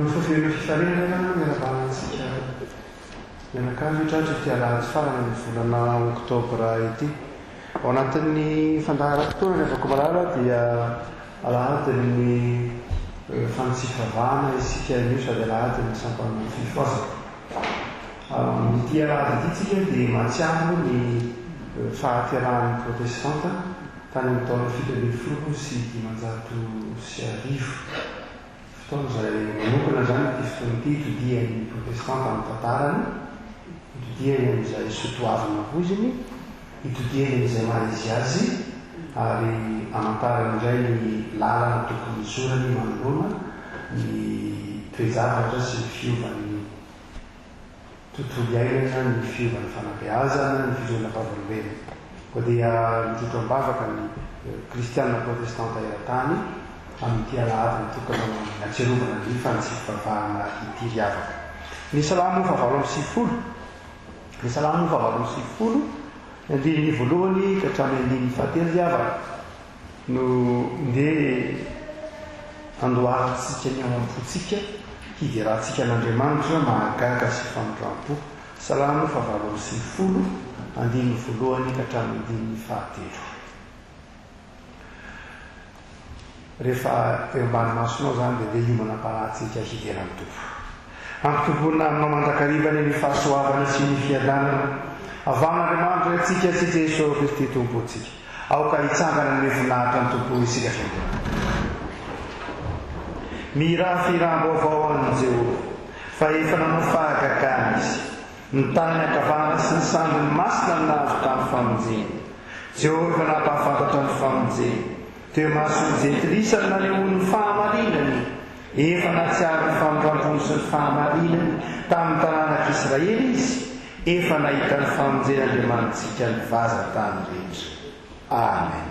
Fifarena miarabanantsika mianakavy tratra ty alatsy farany volana oktobra ity ao anatin'ny fandaharam-potoana ny avako malala dia alahatin'ny fantsifavana isika io sady alahatin'ny sampany fifoasaka ity alahady ity tsika dia matsiaro ny fahatirahan'ny protestanta tany amin'ny taona 1910 sy 1910 zay manokana zany ty fotoan'ity itodihan'ny protestanta amin'ny tantarany, itodihany amin'izay sotoavana voziny, itodihany amin'izay mahizy azy, ary amantarany indray ny lalana tokony sorany manoloana ny toejavatra sy ny fiovan'ny tontolo iainana, ny fiovan'ny fanabeazana, ny fijoana fahavalobena. Koa dia mitrotro ambavaka ny kristianina protestanta eran-tany amin'ity alahady mitokana atserovana ny fantsifavahana ity riavaka. Ny salamo favalo amin'ny sivifolo, ny salamo favalo amin'ny sivifolo, andininy voalohany ka hatramin'ny andininy fahatelo riavaka no ndeha andoharantsika ny ao am-potsika hiderahantsika an'Andriamanitra mahagaga sy famindrampo. Salamo favalo amin'ny sivifolo, andininy voalohany ka hatramin'ny andininy fahatelo. Rehefa eo ambany masonao zany dia le hiomana mpanatsika hiderany tovo. Ampitombona aminao mandrakarivany ny fahasoavana sy ny fiadanana avan'Andriamanitra atsika sy Jesosy Kristy tompontsika. Aoka hitsangana ny voninahitra ny tompo isika fiangonana. Mirafirambo avao an'i Jehovah, fa efa nanao fahagagana izy. Ny tanany ankavana sy ny sandiny masina navy tamin'ny famonjeny. Jehovah nampahafantatra ny famonjeny. Teo maso jetrisany nanehoan'ny fahamarinany, efa natsiary ny famindram-pony sy ny fahamarinany tamin'ny tanànak'Israely izy, efa nahita ny famonjen'Andriamanitsika ny vaza-tany rehetra. Amen.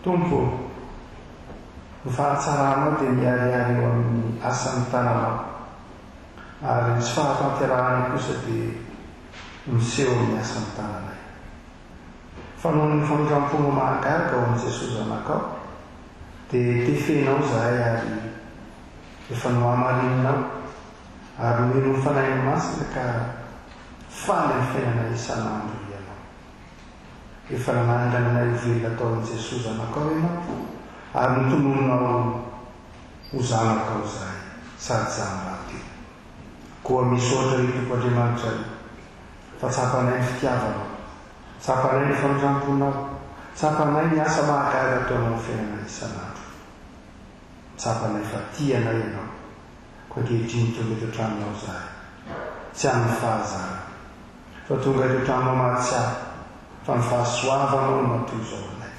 Tompo, ny fahatsaranao dia miariary eo amin'ny asan'ny tananao, ary ny sy fahatanterahany kosa dia miseho amin'ny asan'ny tananay. Fa noho ny famindram-pona mahagaga ao amin'i Jesosy zanakao, dia tefenao zahay ary efa no hamarinanao, ary mino ny fanainy masina ka faly ny fiainana isan'andro ianao. Efa nanangananay velona atao amin'i Jesosy zanakao ianao, ary nitonononao ho zanakao zahay sady zanaraty. Koa misy ohatra ny Tompo Andriamanitra fa tsapanay ny fitiavanao, tsapanay ny famindramponao, tsapanay ny asa mahagaga ataonao ny fiainana isan'andro, tsapanay fa tianay ianao, koa ankehitriny tonga eto an-tranonao zahay, tsy amin'ny fahazana, fa tonga eto an-tranonao mahatsiaro, fa ny fahasoavanao no matoy zao anay.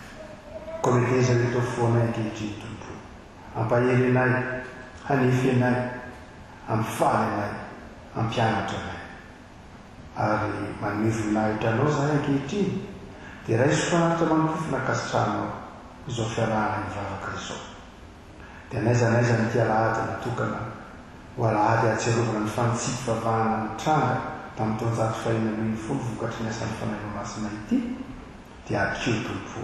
Koa metezana eto foanay ankehitriny Tompo, ampahery anay, hanefy anay, ampifaly anay, ampianatra anay. Ary manome voninahitra anao zahay ankehitriny, dia raiso fanaritra manokofona akasitranao izao fiarahana ny vavaka izao. dia naizanaiza ny ty alahady natokana ho alahady atserovana ny fantsiky vavahana ny tranga tamin'ny taonjato fahina amin'ny folo vokatry ny asan'ny fanaino masina ity dia akio tompo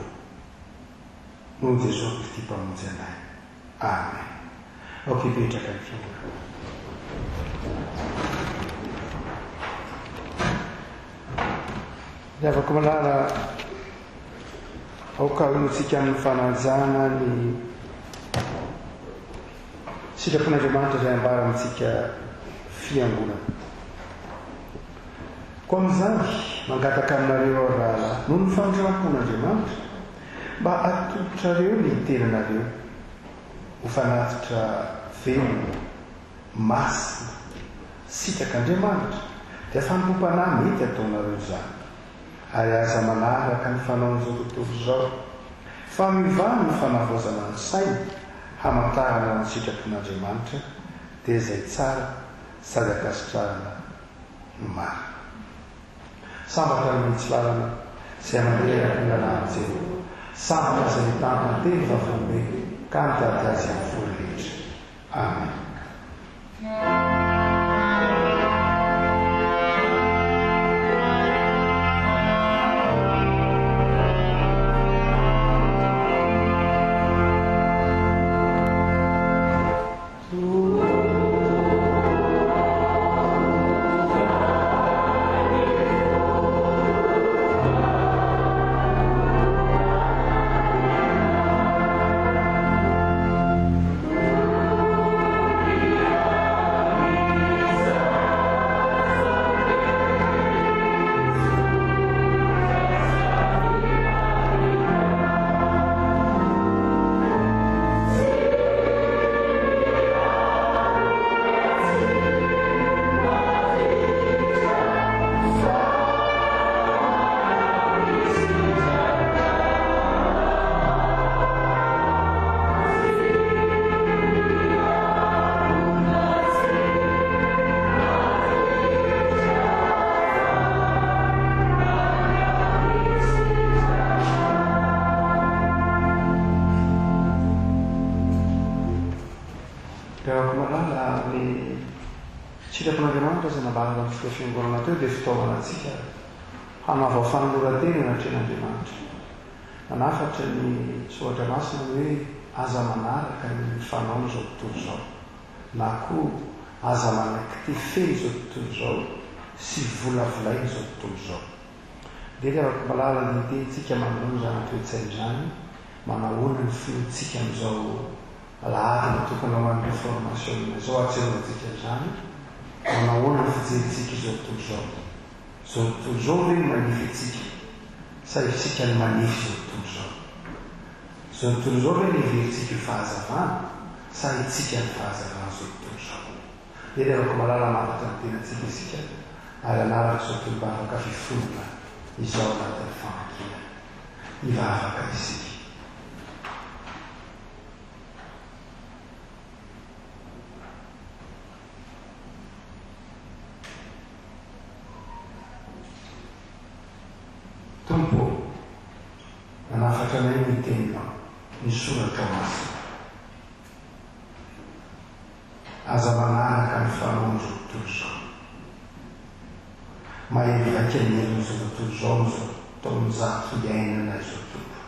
noho jesosy kristy mpamonjy anay. Amen. Okipetraka ny fiora. Afaka malala aokahotsika amin'ny fanajana ny sitrapon'Andriamanitra izay ambara amintsika fiangonana. Koa amin'izany mangataka aminareo arala noho ny fandrapon'Andriamanitra mba atototrareo ny tenanareo ho fanatitra velona masina sitrak'Andriamanitra dia fanompompanahy mety ataonareo izany ary aza manaraka ny fanaon'izao tontolo izao fa mivany ny fanavaozana ny saina hamantarana ny sitrapon'Andriamanitra dia izay tsara sady akasitrarana no marina. Sambatra ny mitsy lalana izay manderaka ny lalàna Jehovah, sambatra izay mitantana teny vavombe ka mitady azy amin'ny folo rehetra. Amen. Sitrapon'Andriamanitra izay nambarana amintsika fiangonana teo dia fitaovana antsika hanavao fanoloran-tena anatrehan'Andriamanitra. Nanafatra ny soatra masina hoe aza manaraka ny fanao izao tontolo izao, na koa aza manaiky tefeny izao tontolo izao sy volavolaina izao tontolo izao. Dia afaka malala ny itentsika mamonjy ny toe-tsain'izany, manahoana ny finoantsika amin'izao alahady natokana ho an'ny information izao atseronantsika izany, manahoana ny fijerentsika izao tontolo izao. Izao tontolo izao hoe manify antsika sa isika ny manify izao tontolo izao. Izao tontolo izao hoe niveritsika ny fahazavana sa itsika ny fahazavana izao tontolo izao. Dia afaka malala mantatra ny tenantsika isika ary anaraka izao tontolo mba afaka fifonona izao anatin'ny famakina ivavaka isika. Tompo, nanafatra anay ny teninao, ny soratra masina. Aza manaraka ny fanaon'izao tontolo izao. Mahery vaika ny helin'izao tontolo izao n'izao taonjato iainana izao tompo.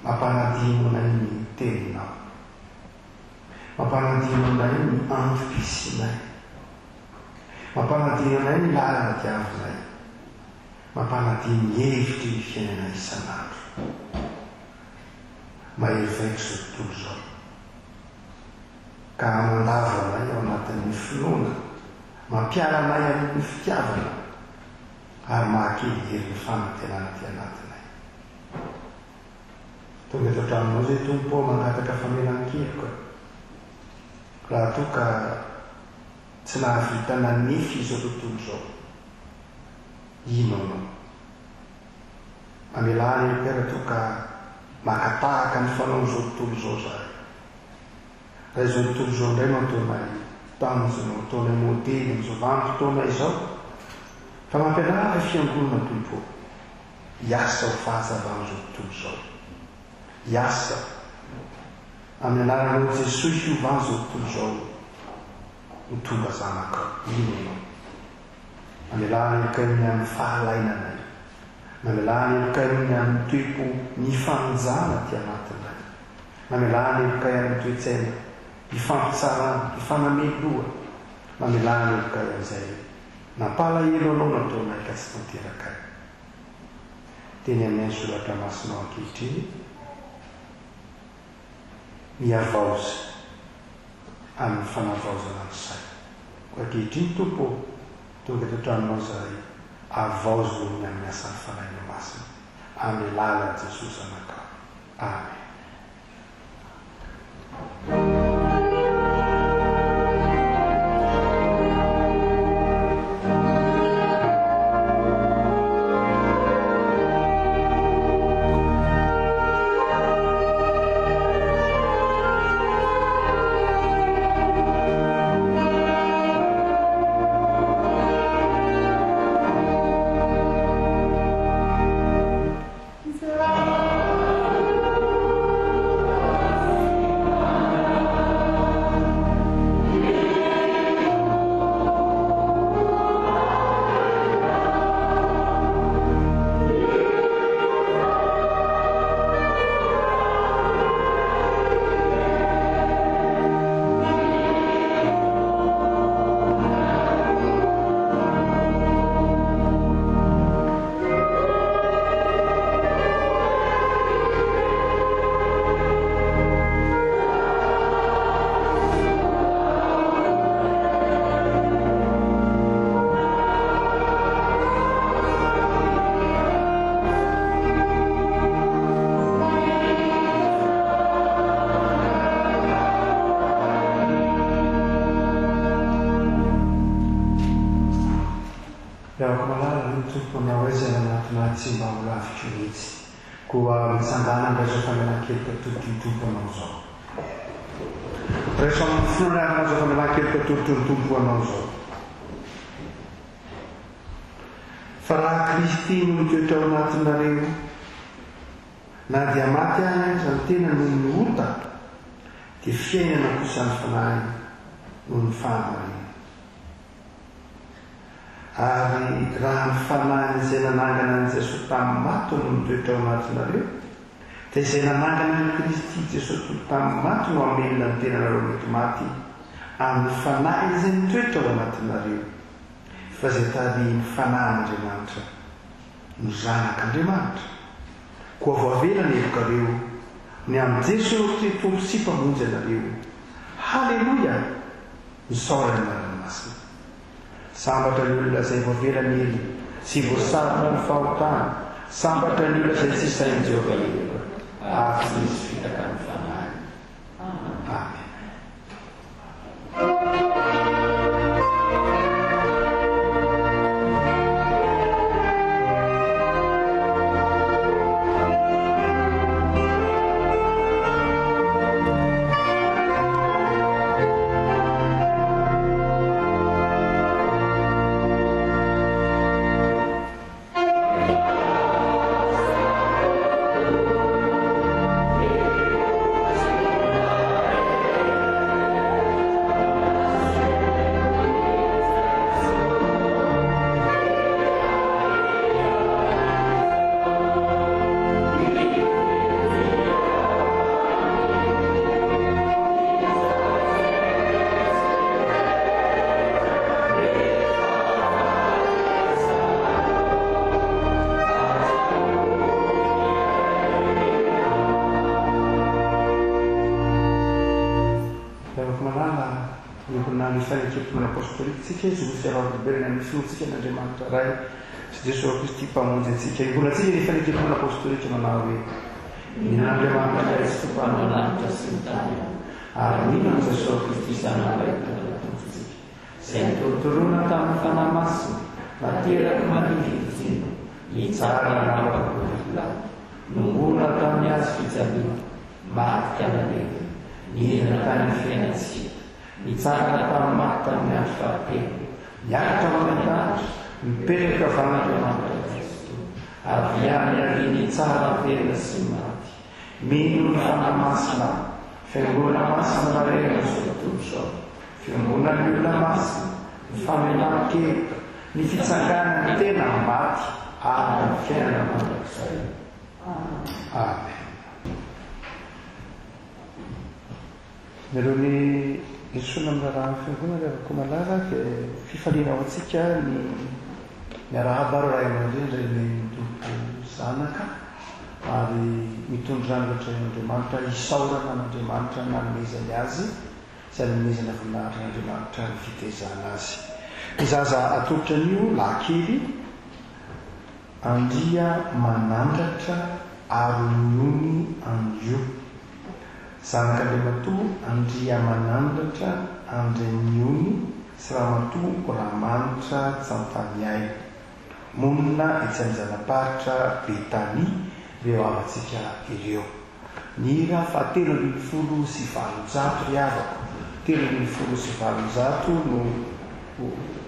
Mampanadino anay ny teninao. Mampanadino anay ny antom-pisinay. Mampanadino anay ny lalana diavinay. Mampanadino ny hevitry ny fiainana isan'andro. Mahery vaika izao tontolo izao. Ka mandava anay ao anatin'ny finoana, mampiara anay amin'ny fitiavana ary mahakely herin'ny fanantenana ty anatinay. Tonga eto an-traminao zay tompo mangataka famelan-keloka. Raha toa ka tsy nahavita nanefy izao tontolo izao, ino anao? Amelany epera toa ka makatahaka ny fanao izao tontolo izao zay. Raha izao tontolo izao indray no ataonay tanjona, ataonay modely amin'izao vanim-potoana izao, fa mampianara fiangonana tompo. Iasa ho fahazavana izao tontolo izao. Iasa amin'ny anaranao Jesosy hiovany zao tontolo zao ho tonga zanaka inonao mamelany elokany amin'ny fahalainanay mamelany elokany amin'ny toepo ny fanjana ty anatinay mamelany elokay amin'ny toetsaina ifampitsarana ifanameloa mamelany elokay amin'izay nampalahelo anao nataonay ka tsy tanterakay teny amin'ny soratra masinao ankehitriny miavaozy amin'ny fanavaozana ny say ankehitriny tompo tonga eto an-tranonao zahay avaozy lohany amin'ny asan'ny fanaina masina amin'ny lalan'i Jesosy anaka. Amen. Tsy mba holavitry mihitsy koa mitsangana andraizo famelan-kely katolotolo anao zao rehefa amin'ny filorananazo famelan-kely katolotolo anao zao fa raha Kristy no mitoetra ao anatinareo na dia maty any zany tena no ny ota dia fiainana kosa ny fanahy no ny fahamarina ary raha ny fanahy izay nanangana ny Jesosy tamin'ny maty no mitoetra ao anatinareo dia izay nanangana ny Kristy Jesosy tamin'ny maty no amelona ny tenanareo mety maty amin'ny fanahy izay mitoetra ao anatinareo fa izay tariny fanahin'Andriamanitra no zanak'Andriamanitra koa voavelany evokareo ny amin'ny Jesosy tompo sy mpamonjy anareo. Halleluja! Misaorana ny ranomasina sambatra ny olona izay voavelany ely sy voasarona ny fahotana sambatra ny olona izay tsy sain'i Jehovah elo ary tsy misy fitaka ny fanahy. Amen. Tsika Jesosy aravoloberana amin'ny fiotsika n'Andriamanitra ray sy Jesosy Kristy mpamonjy antsika imbolatsika ny fanekepona apôstôlika manao hoe nin'Andriamanitra ray sy tompanan'anitra sy ny tany ary ninona Jesosy Kristy zanak'Andriamanitra izay nitorotoroana tamin'ny fanahy masina nateraky manividitsiny hitsara napakololona nongona tamin'ny azy fijaliana maty amanety nienina tany fiainantsika nitsara tamin'ny maty tamin'ny andro fahatelo niakatra manandanitra mipetraka van'Andriamanitra Kristy avy any ariany tsara velona sy maty mino ny fanahy masina fiangonana masina marena sulla tua fiangonana ny olona masina ny famelan-keloka ny fitsanganany tena maty ary ny fiainana mandrakizay. Amen. Nareo ny isoana amin'ny raha fiangonana rehefa komalara dia fifaliana ao antsika ny miarahaba ray aman-dreny ny mitombo zanaka ary mitondra randratra n'Andriamanitra isaorana n'Andriamanitra nanomezany azy sy nanomezana voninahitran'Andriamanitra ny fitezana azy. Ny zaza atolotra an'io lahy-kely andria manandratra ary miony an'io. Zanak'Andriamatoa andria manandratra andre miony sy Ramatoa Ramanitra Tsampaniay. Monina etsy an-janaparitra Betania reo avantsika ireo. Ny hira fa 3,700 riavako 3,700 no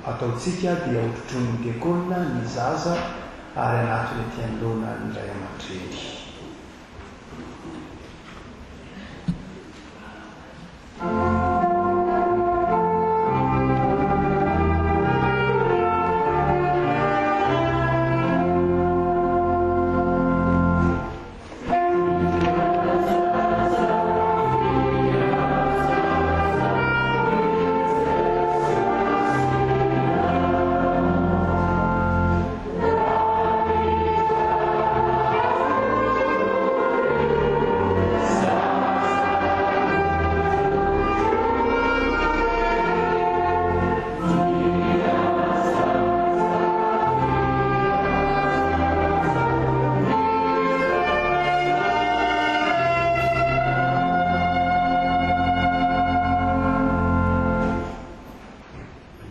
ataotsika dia otrotron'ny diakonina ny zaza ary anatiny ety anoloana ny ray aman-dreny.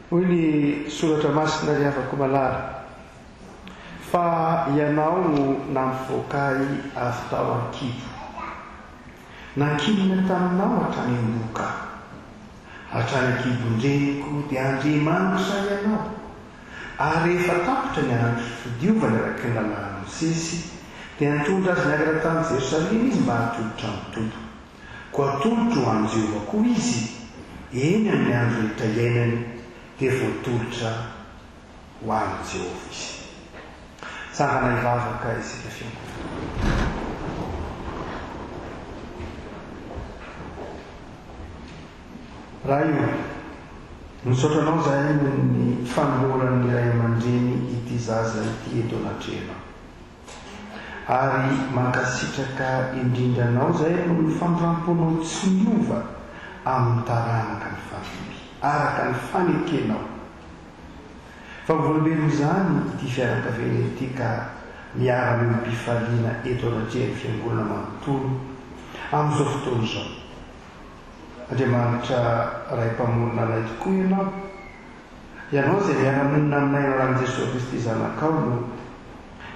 Hoy ny soratra masina riavako malala fa ianao no nampivoakay avy tao an-kibo, nankinina taminao hatrany am-boka, hatrany an-kibon-dreniko dia Andriamanitra ianao, ary rehefa tapitra ny andro fidiovana araky ny lalàna Mosesy dia nitondra azy niakatra tany Jerosalema izy mba hatolotra mitombo, koa atolotro ho an'i Jehovah koa izy eny amin'ny andro rehetra iainany dia voatolotra ho an'i Jehovah izy. Sangana hivavaka isika fiangonana. Raha io nisaotranao zahay ny fanoloran'ny ray aman-dreny ity zaza ity eto anatrehana, ary mankasitraka indrindranao zahay no ny famindramponao tsy miova amin'ny taranaka ny family araka ny fanekenao. Fa voalobelono izany ity fianakaviana ity ka miara-miompifaliana eto anatrehany fiangonana manontolo amin'izao fotoana izao. Andriamanitra ray mpamorona anay tokoa ianao, ianao izay miara-monina aminay rahan'i Jesosy Kristy zanakao no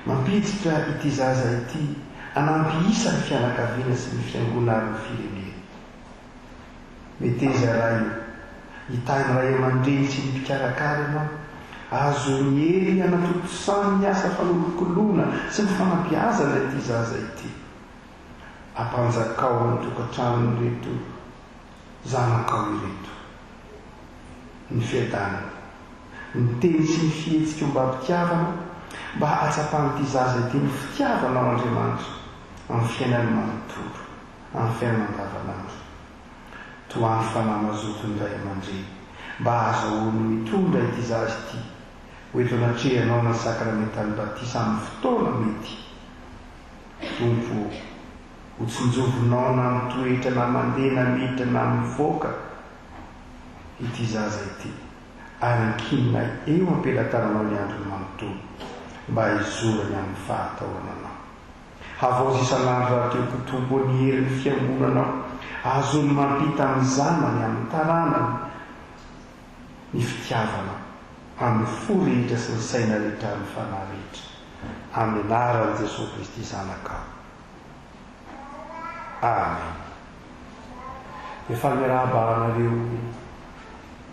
mampiditra ity zaza ity anampy isa ny fianakaviana sy ny fiangonana firenena. Meteza ray hitany ray aman-dreny sy ny mpikarakara ianao, azo miery anatotosany ny asa fanolokolona sy ny fanabeazana ity zaza ity. Ampanjakao ny tokantrano reto zanakao ireto, ny fiadana, ny teny sy ny fihetsika mba mpitiavana, mba atsapan'ity zaza ity ny fitiavanao Andriamanitra amin'ny fiainany manontolo, amin'ny fiainana andavanandro. Toany fanamazotony ray aman-dreny mba azahoany mitondra ity zaza ity hoeto anatrehanao ny sakramentan'ny batisa amin'ny fotoana mety. Tompo ho tsinjovinao na mitoetra na mandeha na miditra na mivoaka ity zaza ity, ary ankinina eo ampelatananao ny androny manontolo mba hizorany amin'ny fahataonanao. Havaozy isan'andro raha teo kotombo ny herin'ny fiangonanao, azony mampita amin'ny zanany amin'ny taranany ny fitiavana amin'ny fo rehetra sy ny saina rehetra amin'ny fanahy rehetra, amin'ny anaran'i Jesosy Kristy zanakao. Amen. Efa miarahabanareo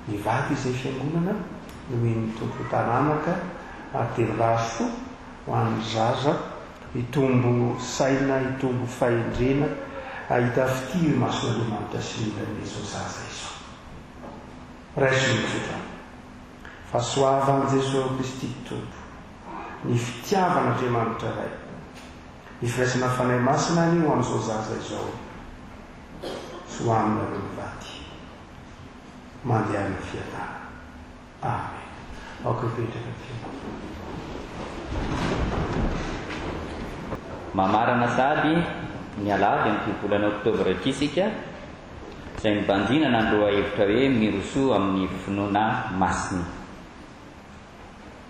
mivady izay fiangonana noho ny tompo taranaka atelo raso ho an'ny zaza, hitombo saina, hitombo fahendrena ahita fitiry mason'andriamanitra sy milanezo zaza izao raiso nyfitra fa soavan' Jesosy Kristy tompo ny fitiavan'andriamanitra ray ny firaisana fanay masina ny ho amin'izao zaza izao so aminareo mivaty mandehan'ny fiatana amen. Akopetraka teo. Mamarana sady ny alady ny volana oktobra kisika izay mibanjina nandroa hevitra hoe miroso amin'ny finoana masina.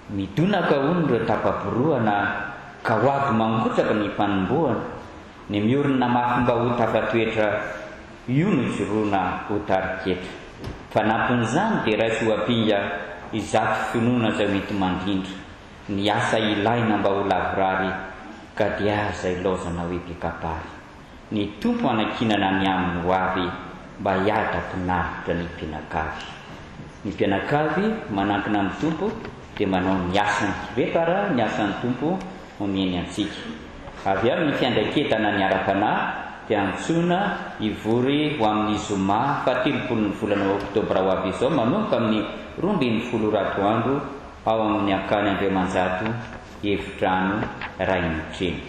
Midonaka hono ireo tapaporoana ka ho avy mangotraka ny mpanomboana ny miorina mafy mba ho tafatoetra io no joroana ho tariketra fa nampon'izany dia raisy ho apinga izato finoana izay mety mandindra ny asa ilaina mba ho lavorary ka dia izay lozana hoe mpikapary ny tompo anakinana ny aminy ho avy mba hiada mpinaritra ny mpianakavy. Ny mpianakavy manankina amin'ny tompo dia manao ny asany repara ny asan'ny tompo omeny antsika. Avy amin'ny fiandraiketana ny ara-panahy dia antsoina ivory ho amin'ny zoma faha-telopolo ny volana oktobra ho avy izao manomboka amin'ny 12 ratoandro ao amin'ny akany Andriamanjato efitrano ray mitreny.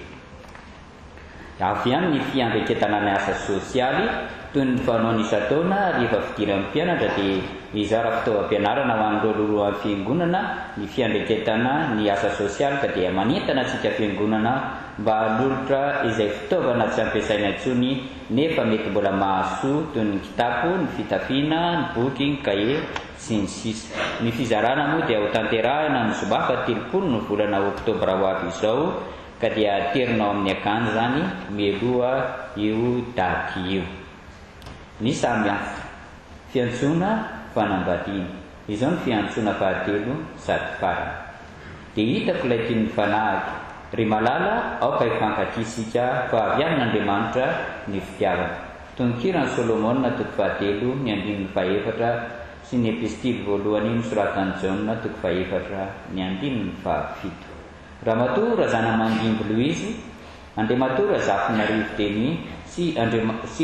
Avy amin'ny fiandraiketana ny asa sosialy toy ny fanao isan-taona rehefa fidiran'ny mpianatra dia izara fitaovam-pianarana ho an'ireo lolohan'ny fiangonana ny fiandraiketana ny asa sosialy ka dia manentana antsika fiangonana mba hanolotra izay fitaovana tsy ampiasaina intsony nefa mety mbola mahasoa toy ny kitapo, ny fitafiana, ny boky, ny kahe sy ny sisa. Ny fizarana moa dia ho tanterahina ny zoma faha-telopolo ny volana oktobra ho avy izao ka dia aterinao amin'ny akanjo zany mialoha io daty io. Ny samihafa fiantsoana fanambadiana izao ny fiantsoana fahatelo sady farany dia hitako ilay tian'ny fanahy ry malala aoka hifankatrisika fa avy amin'Andriamanitra ny fitiavana. Tononkirany Solomona toko fahatelo ny 14 sy ny epistily voalohany nosoratan'i Jaona toko faha-4 ny 17. Ramatoa razana Mandimby Louise, Andriamatoa Zafinarivo Denis sy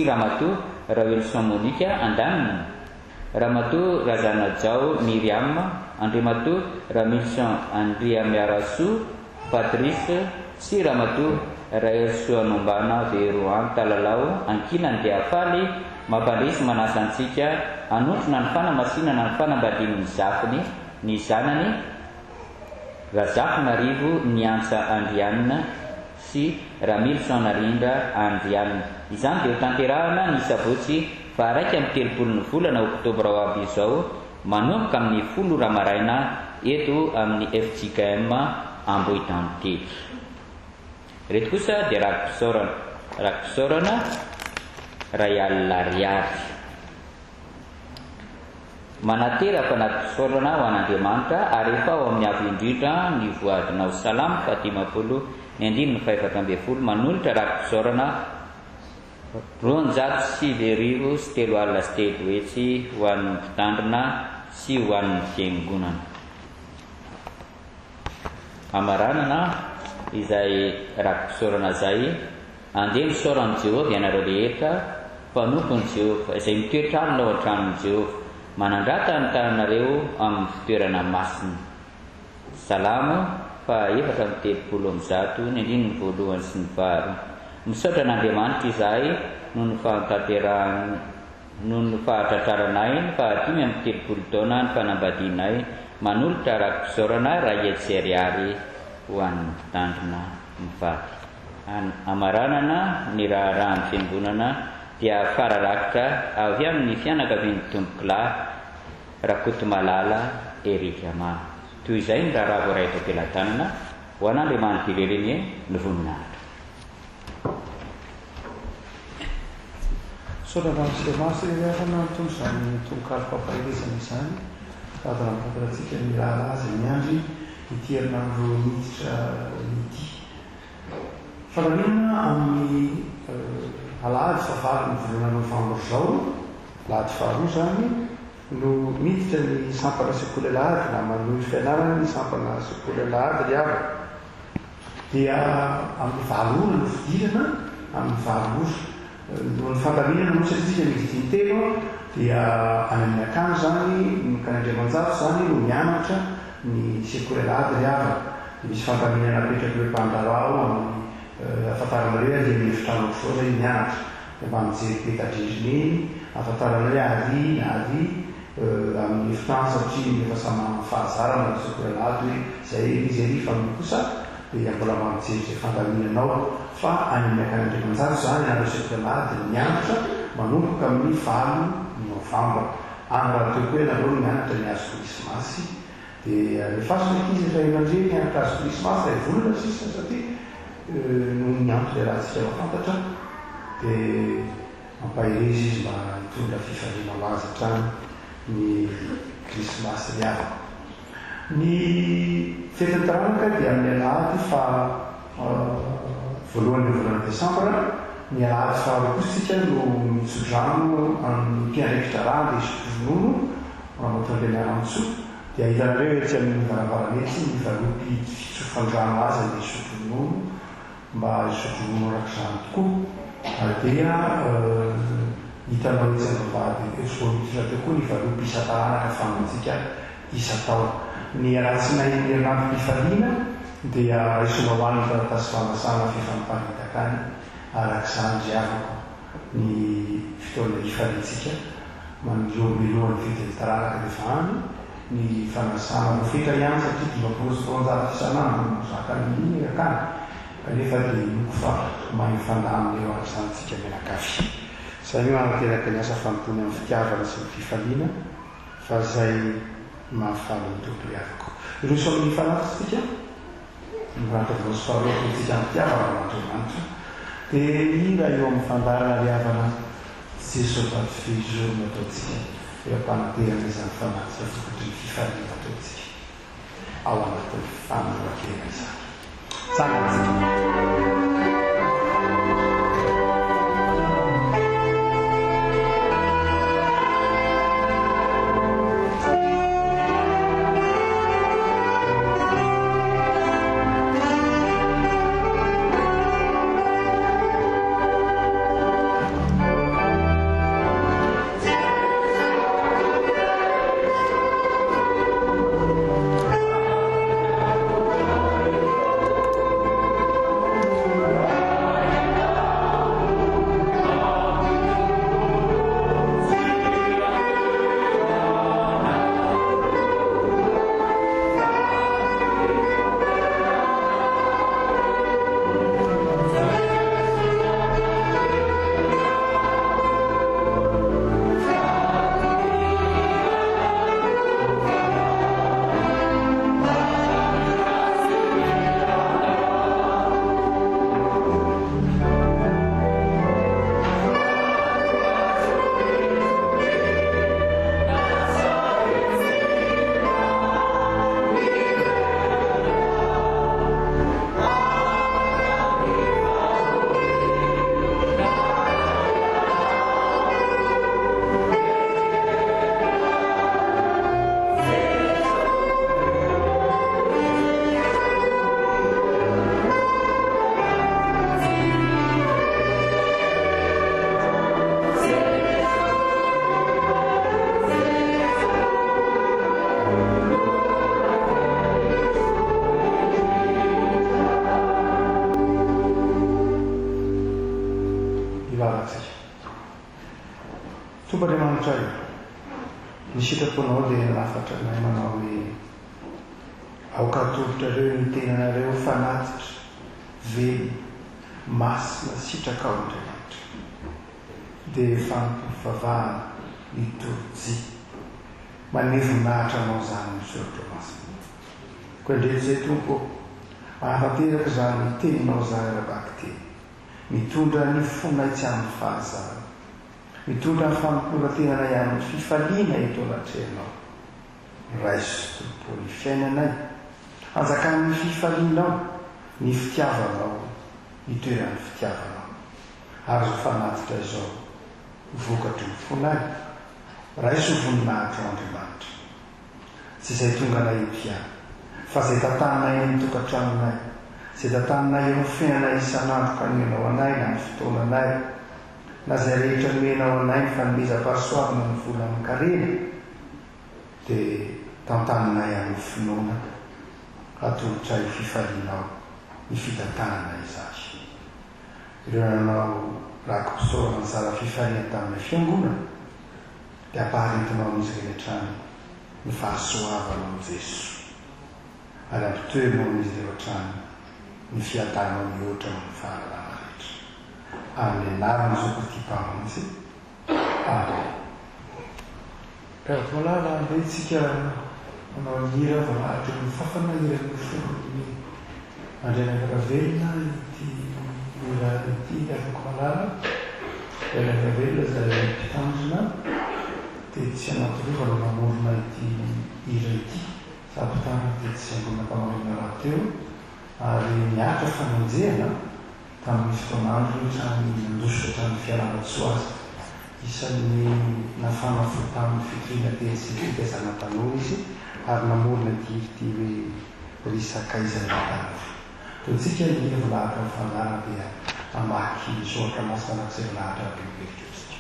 Ramatoa Rawelson Monika Andanina, Ramatoa razana Jao Miriam, Andriamatoa Ramilson Andria Miarasu Patrice sy Ramatoa Raelson Nombana Veroan Talalao ankinany dia afaly mampandresy manasa antsika anotrona ny fanamasinana ny fanambadian'ny Zafiny ny zanany Razafinarivo ny antsa Andrianina sy Ramilson Narindra Andrianina. Izany dia ho tanterahana ny sabotsy fa 1 volana oktobra ho avy izao manomboka amin'ny 10 ramaraina eto amin'ny FJKM Ambohitantety. Reto kosa dia rakopisaorana ray alina ariary. Manateraka anaty-pisaorana ho an'Andriamanitra ary efa ao amin'ny avy indrindra ny voadinao Salamo 50 ny 540 manolotra rakopisaorana 203 sy 3 alina sy 3 hetsy ho an'ny mpitandrina sy ho an'ny fiangonana. Amaranana izay rakopisaorana zay andeha misaoran'i Jehovah ianareo rehetra mpanompon'i Jehovah izay mitoetra alina ao an-tranon'i Jehovah manandrata ny tananareo amin'ny fitoerana masina. Salamo fa 4:30 ny 1 sy ny 2. Misaotra an'Andriamanitra izahay noho ny fahatanterahany noho ny fahatratraranay ny 530 taona ny fanambadianay manolotra rakopisaorana ray hetsy ariary ho an'ny mpitandrina mifaty. Amaranana ny raharahany fiangonana dia fararakitra avy amin'ny fianakavian'ny tombokilahy Rakotomalala Erikama. Toy izay ny raharaha voaraitra am-pelantanana ho an'Andriamanitra ireny ny voninahitra. Soravan'Andriamanitra irehana toy izany tononkalo fampahelezana izany fadra mifampiratsika ny raharaha izay miandry hitierina amin'ireo miditra midi. Faranina amin'ny alahady fahavalo ny volana novambra izao, lahady faharoa zany no miditra ny sampana sekoly alahady na manohy fianarana ny sampana sekoly alahady ry ava. Dia amin'ny valona no fidirana amin'ny valosy ny fandaminana no satria misy tintelo dia any amin'ny akanjo zany ka n'andriamanjafo zany no mianatra ny sekolelady ry ava misy fandaminana apetraky hoe mpandarao amin'ny afantaranareo le mifitrano foa zay mianatra de mba mijery petadrindrineny afantaranareo ary na ary amin'ny efitrano satria efa samana fahazarana ny sekolelady hoe zay izy ary fa kosa dia mbola mampijery zay fandaminanao fa any amin'ny akan'andriamanjafo zany nareo sekolelady mianatra manomboka amin'ny 20 novambra any raha teo koe nareo mianatra ny azo krismasy dia rehefaso izy efa elandre mianatra azo krismasy ray volana sisa satria no mianto le raha tsika mafantatra dia mampahirezy izy mba hitondra fifaliana ho azy hatrany ny krismasy ry ava ny fetin-taranaka dia amin'ny alahady fa voalohany volana desambra ny alahady faharopositsika no mitsodrano amin'ny mpiandraikitra raha dia isotronono matonga miaramtsoa dia hitanareo etsy amin'ny varavaranetsy ny valopy fitsofandrano azy le isotronono mba isotronono rak'izany tokoa ary dia hitanao etsy amivavady esomitra teo koa ny valopy isa-taranaka famantsika isa-tao ny aratsinainy herinandro-pifaliana dia isona hoan'ny taratasy famasana fifamparitaka any arak'izany ry avako ny fitoana ifalitsika manjomelohan'ny fitelytaranaka rehefa any ny fanasana mofetra ihany satria dimampolosy-taonjara fisanandro zaka ny akany kanefa dia noko fa mahay fandaminy eo arak'izany tsika menakafy zay io anateraka ny asa fampony amin'ny fitiavana sy ny fifaliana fa zay mahafaly ny tontolo iavako ireo so amin'ny fanatritsika miranto voasy faharoatsika amin'ny fitiavana mandromanitra dia ira eo amin'ny fandarana ry havana jesosy vatyfeizorona ataotsika eo ampanaterana izany fanatitra vokatry ny fifaliana ataotsika ao anatin'ny fanoratena izany tsanatsika Tompoandriamanitra io ny sitraponao dia lafatra nay manao hoe aokatovotrareo ny tenanareo fanatitra velo masina sitraka ao Andriamanitra dia fampivavahana liturjia manevonahitra anao zany misoratra masina koa indreto zay tompo ahatanteraka zany teninao zany rabaky teny mitondra ny fonaitsy amin'ny fahazana mitondra ny fampiporatenana ihany fifaliana eto anatrehonao raiso tompo ny fiainanay anjakan'ny fifalianao ny fitiavanao itoeran'ny fitiavanao ary zo fanatitra izao vokatry ny fonay raiso voninahitra ao Andriamanitra tsy izay tonga nay ipiany fa zay tantanay ny tokantranonay zay tantanay eo fiainanay isan'andro kanenao anay na ny fotoananay na zay rehetra menao anay ny fanomeza-pahasoavina ny vola mikarena dia tantaninay amin'ny finoana atolotra ny fifalianao ny fitantanana izazy. Ireo nanao rakopisaorana ny zara fifaliana tamin'ny fiangonana dia ampaharentinao amin'izy rehetra ny fahasoavana amin'ny Jesosy ary ampitoerinao amin'izy rehetra ny fiadanao mihoatra amin'ny fahalalana rehetra. Amin'ny anarana zao kotipamantsy. Amen. Voilà rahambe tsika manao hira valahatra ny fafanahirany fonony andrianakavelona ity hira ity afaka malala andrianakavelona zay mpitanjona dia tsy anatorova no mamorona ity hira ity sapitana dia tsy ambona mpamarina raha teo ary miatra fananjehana tamin'ny fotoanandro rehetra nandositra hatrany fiaraha-tsoa azy isan'ny nafana fo tamin'ny fitoriana tensika zanatanoa izy ary namorona ity ity hoe risakaizany vatana totsika ny vilahatra ny fanjara dia amaky soatra masanak'izay vilahatra bibelika tsika.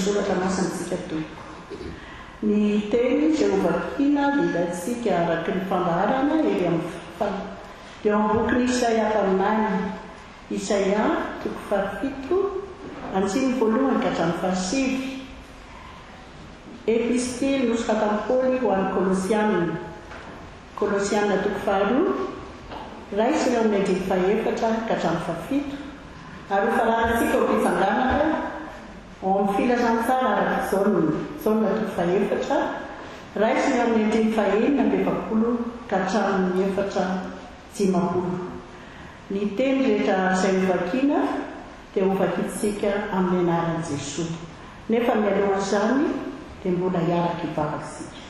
Soratra masantsika toy ny teny Jehovah-kina vilatsika araky ny fandaharana ely amin'ny eo ambokiny Isaia taminany Isaia 7 andiny voalohany ka hatramin'ny fahasivy. Epistily nosoratan'i Paoly ho an'ny Kolosianina 2 raisiny amin'ny andiny faefatra ka hatramin'ny fahafito ary ho farahantsika ho mpisanganaka amin'ny filazantsara araky zaona 2 raisiny amin'ny andiny fahenina 20 ka hatramin'ny 450. Ny teny rehetra izay hovakiana dia hovakitsika amin'ny anaran'i Jesosy nefa mialoha izany dia mbola hiaraka hivavakisika.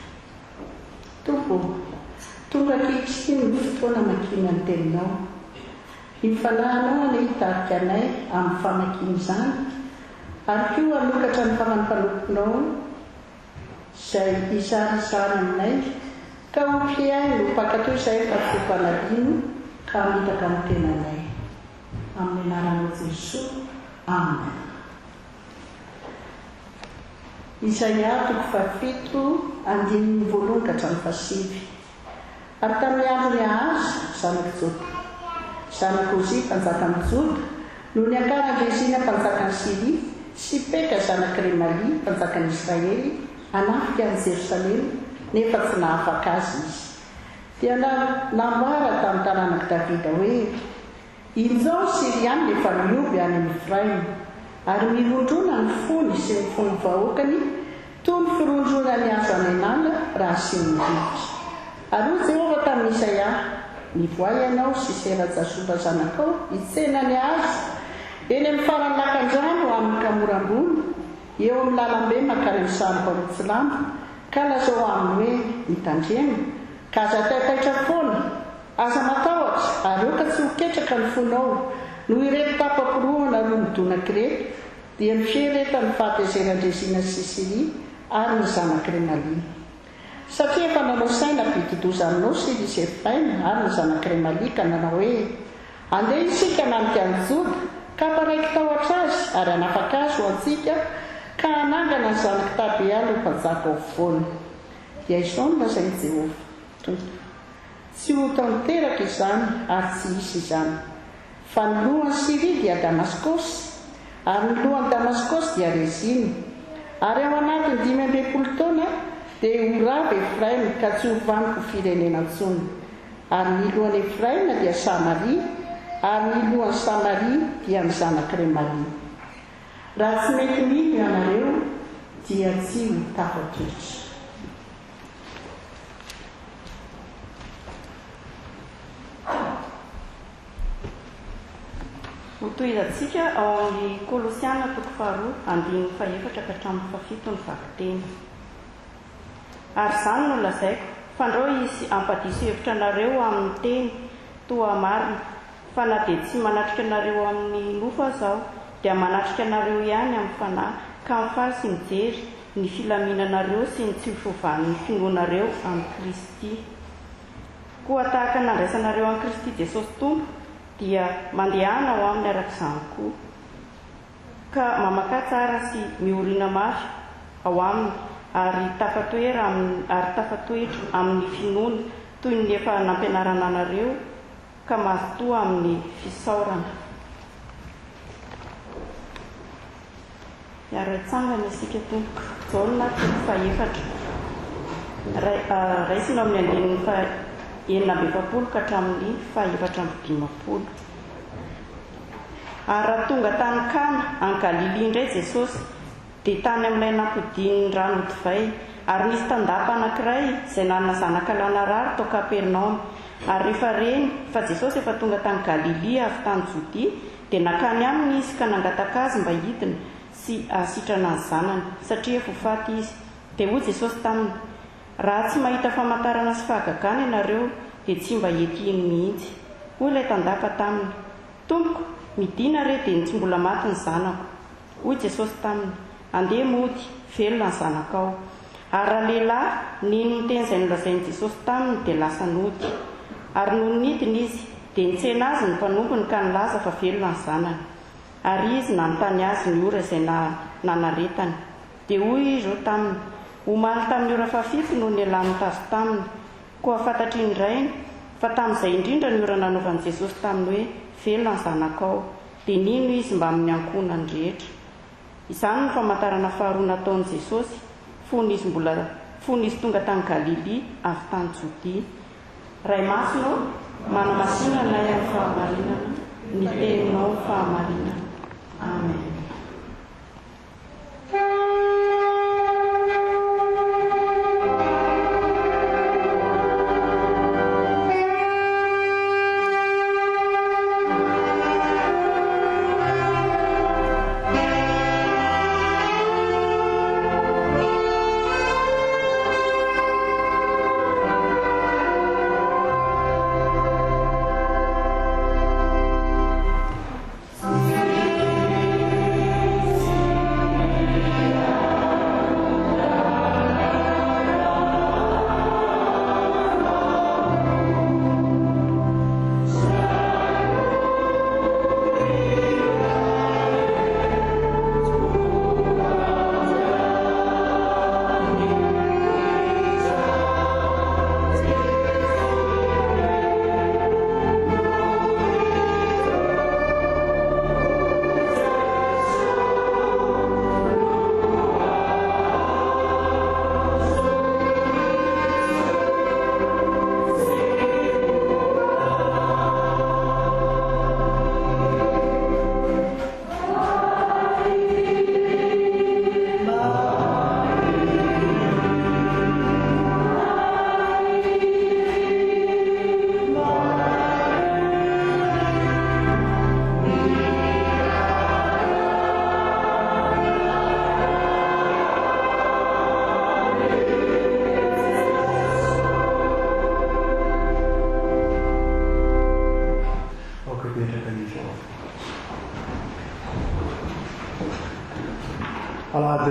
Tompo, tonga ankehitriny ny fotoana makina ny teninao, ny fanahinao ny hitarika anay amin'ny famakina izany ary koa hanokatra ny famanympanopinao izay izarizany aminay ka ompiay no mpakatoy izay efa-fopanadino ka mitaka amin'ny tenanay amin'ny anaran'i Jesosy. Amen. Isaia 7 andiny voalohany ka hatramin'ny fahasivy. Ary tamin'ny andro ny Ahazo zanaky Josia zanak'Ozi mpanjakany Joda no ny akarany Rezina mpanjakany Siria sy Peka zanaky Remalia mpanjakany Israely anafika any Jerosalema nefa tsy nahafaka azy izy. Dia namboara tamin'ny taranaki Davida hoe injao Siriany efa mioby any amin'ny Efraima ary mirondrona ny fony sy ny fony vahoakany toy ny firondrona ny azo any anala raha sy ny rivotra. Ary hoy Jehova tamin'ny Isaia, nivoay ianao sy Sera-Jasoba zanakao hitsena ny azo eny amin'ny farany lakan-drano amin'ny kamorambony eo amin'ny lalambe makany amin'ny sarom-parotsylamba ka lazao aminy hoe mitandrema ka aza taitaitra foana aza matahotra ary oka tsy hoketraka ny fonao noho ireto tapaporoana roa midonaka reto dia mifiereta ny fahatezeran-Rezina sy Siria ary ny zanaky Remalia. Satria efa nanao saina mpidodoza aminao sy izy Efraima ary ny zanaky Remalia ka nanao hoe andeha isika nanika ny Joda ka paraiky tahotra azy ary anafaka azy ho antsika ka anangana ny zanaky Tabealy ho mpanjaka ao foana. Dia izao no lazain'i Jehova Tompo, tsy ho tanteraka izany ary tsy hisy izany, fa ny lohan'ny Siria dia Damaskosy ary ny lohan'ny Damaskosy dia Rezina ary ao anatiny 500 taona dia horava Efraima ka tsy hovaniko firenena intsony ary ny lohan'ny Efraima dia Samaria ary ny lohan'ny Samaria dia ny zanaky Remalia. Raha tsy mety mino ianareo dia tsy ho tafatritra. Hotohizantsika ao amin'ny Kolosiana 4:1-4 ka hatramin'ny 7 ny vakiteny. Ary izany no lazaiko fandrao izy ampadiso hevitra anareo amin'ny teny toa marina, fa na dia tsy manatrika anareo amin'ny nofo azaho dia manatrika anareo ihany amin'ny fanahy ka mifaly sy mijery ny filaminanareo sy ny tsy fihovan'ny finoanareo amin'ny Kristy. Koa tahaka nandraisanareo amin'ny Kristy Jesosy Tompo dia mandehana ao aminy araka izany koa, ka mamaka tsara sy miorina mafy ao aminy ary tafatoetra amin'ny finoana toy ny efa nampianarana anareo ka mazotoa amin'ny fisaorana. Miara-tsangana isika Tompo. Jaolina 4:4 raisina amin'ny andininy 9:20 ka hatramin'ny 4:50. Ary raha tonga tany Kana any Galilia indray Jesosy dia tany amin'ilay nampodiny rano divay ary nisy tandapa anankiray izay nanana zanaka lanarary tao Kapernaoma. Ary rehefa reny fa Jesosy efa tonga tany Galilia avy tany Jodia dia nakany aminy izy ka nangataka azy mba hidina sy asitrana ny zanany satria efa ho faty izy. Dia hoy Jesosy taminy, raha tsy mahita famantarana sy fahagagana ianareo dia tsy mba hetiny mihitsy. Hoy ilay tandapa taminy, Tompoko, midina re dia tsy mbola maty ny zanako. Hoy Jesosy taminy, andeha mody, velona ny zanakao. Ary raha lehilahy nino ny teny izay nolazain'i Jesosy taminy dia lasa nody. Ary noho nidiny izy dia nitsena azy ny mpanompony ka nilaza fa velona ny zanany. Ary izy nanontany azy ny ora izay nanaretany. Dia hoy izy taminy, omaly tamin'ny ora fafito no nialan'ny tazo taminy. Koa fantatry ny rainy fa tamin'izay indrindra ny ora nanaovan'i Jesosy taminy hoe velona ny zanakao, dia nino izy mba amin'ny ankonany rehetra. Izany ny famantarana faharoa nataon'i Jesosy fony izy tonga tany Galilia avy tany Jodia. Ray masonao manamasinana amin'ny fahamarinana, ny teninao fahamarinana. Amen.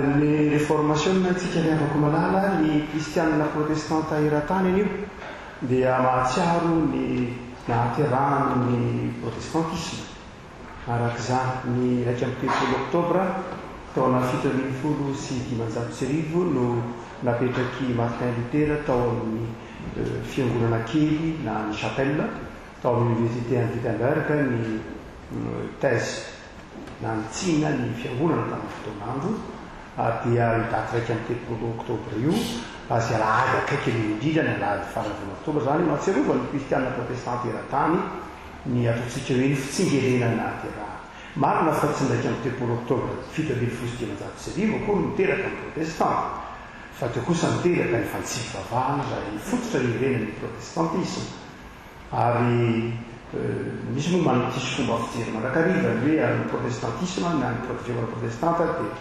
Adin'ny réformation antsika ny avako malala ny kristianina protestanta iran-tany an'io dia mahatsiaro ny nahaterahany ny protestantisme. Arak'izany ny 1 oktobra taona 1795 no napetraky Martin Luther tao amin'ny fiangonana kely na ny chapelle tao amin'ny université en Wittenberg ny thèse na nitsina ny fiangonana tamin'ny fotoanandro dia daty 1 oktobra io azy alahady akaiky ny indrindra ny alahady fahalavana oktobra zany mahatsiarova ny kristianina protestante eran-tany ny ataontsika hoe ny fitsingerenana nahateraha marina fa tsy ndraiky amin'ny 1 oktobra 1795 akory miteraka ny protestante fa teo kosa miteraka ny fantsivavahana zay fototra irenany protestantisme ary misy moa manitisy fomba fijery mandrakariva hoe ny protestantisme na ny fiangonana protestante dia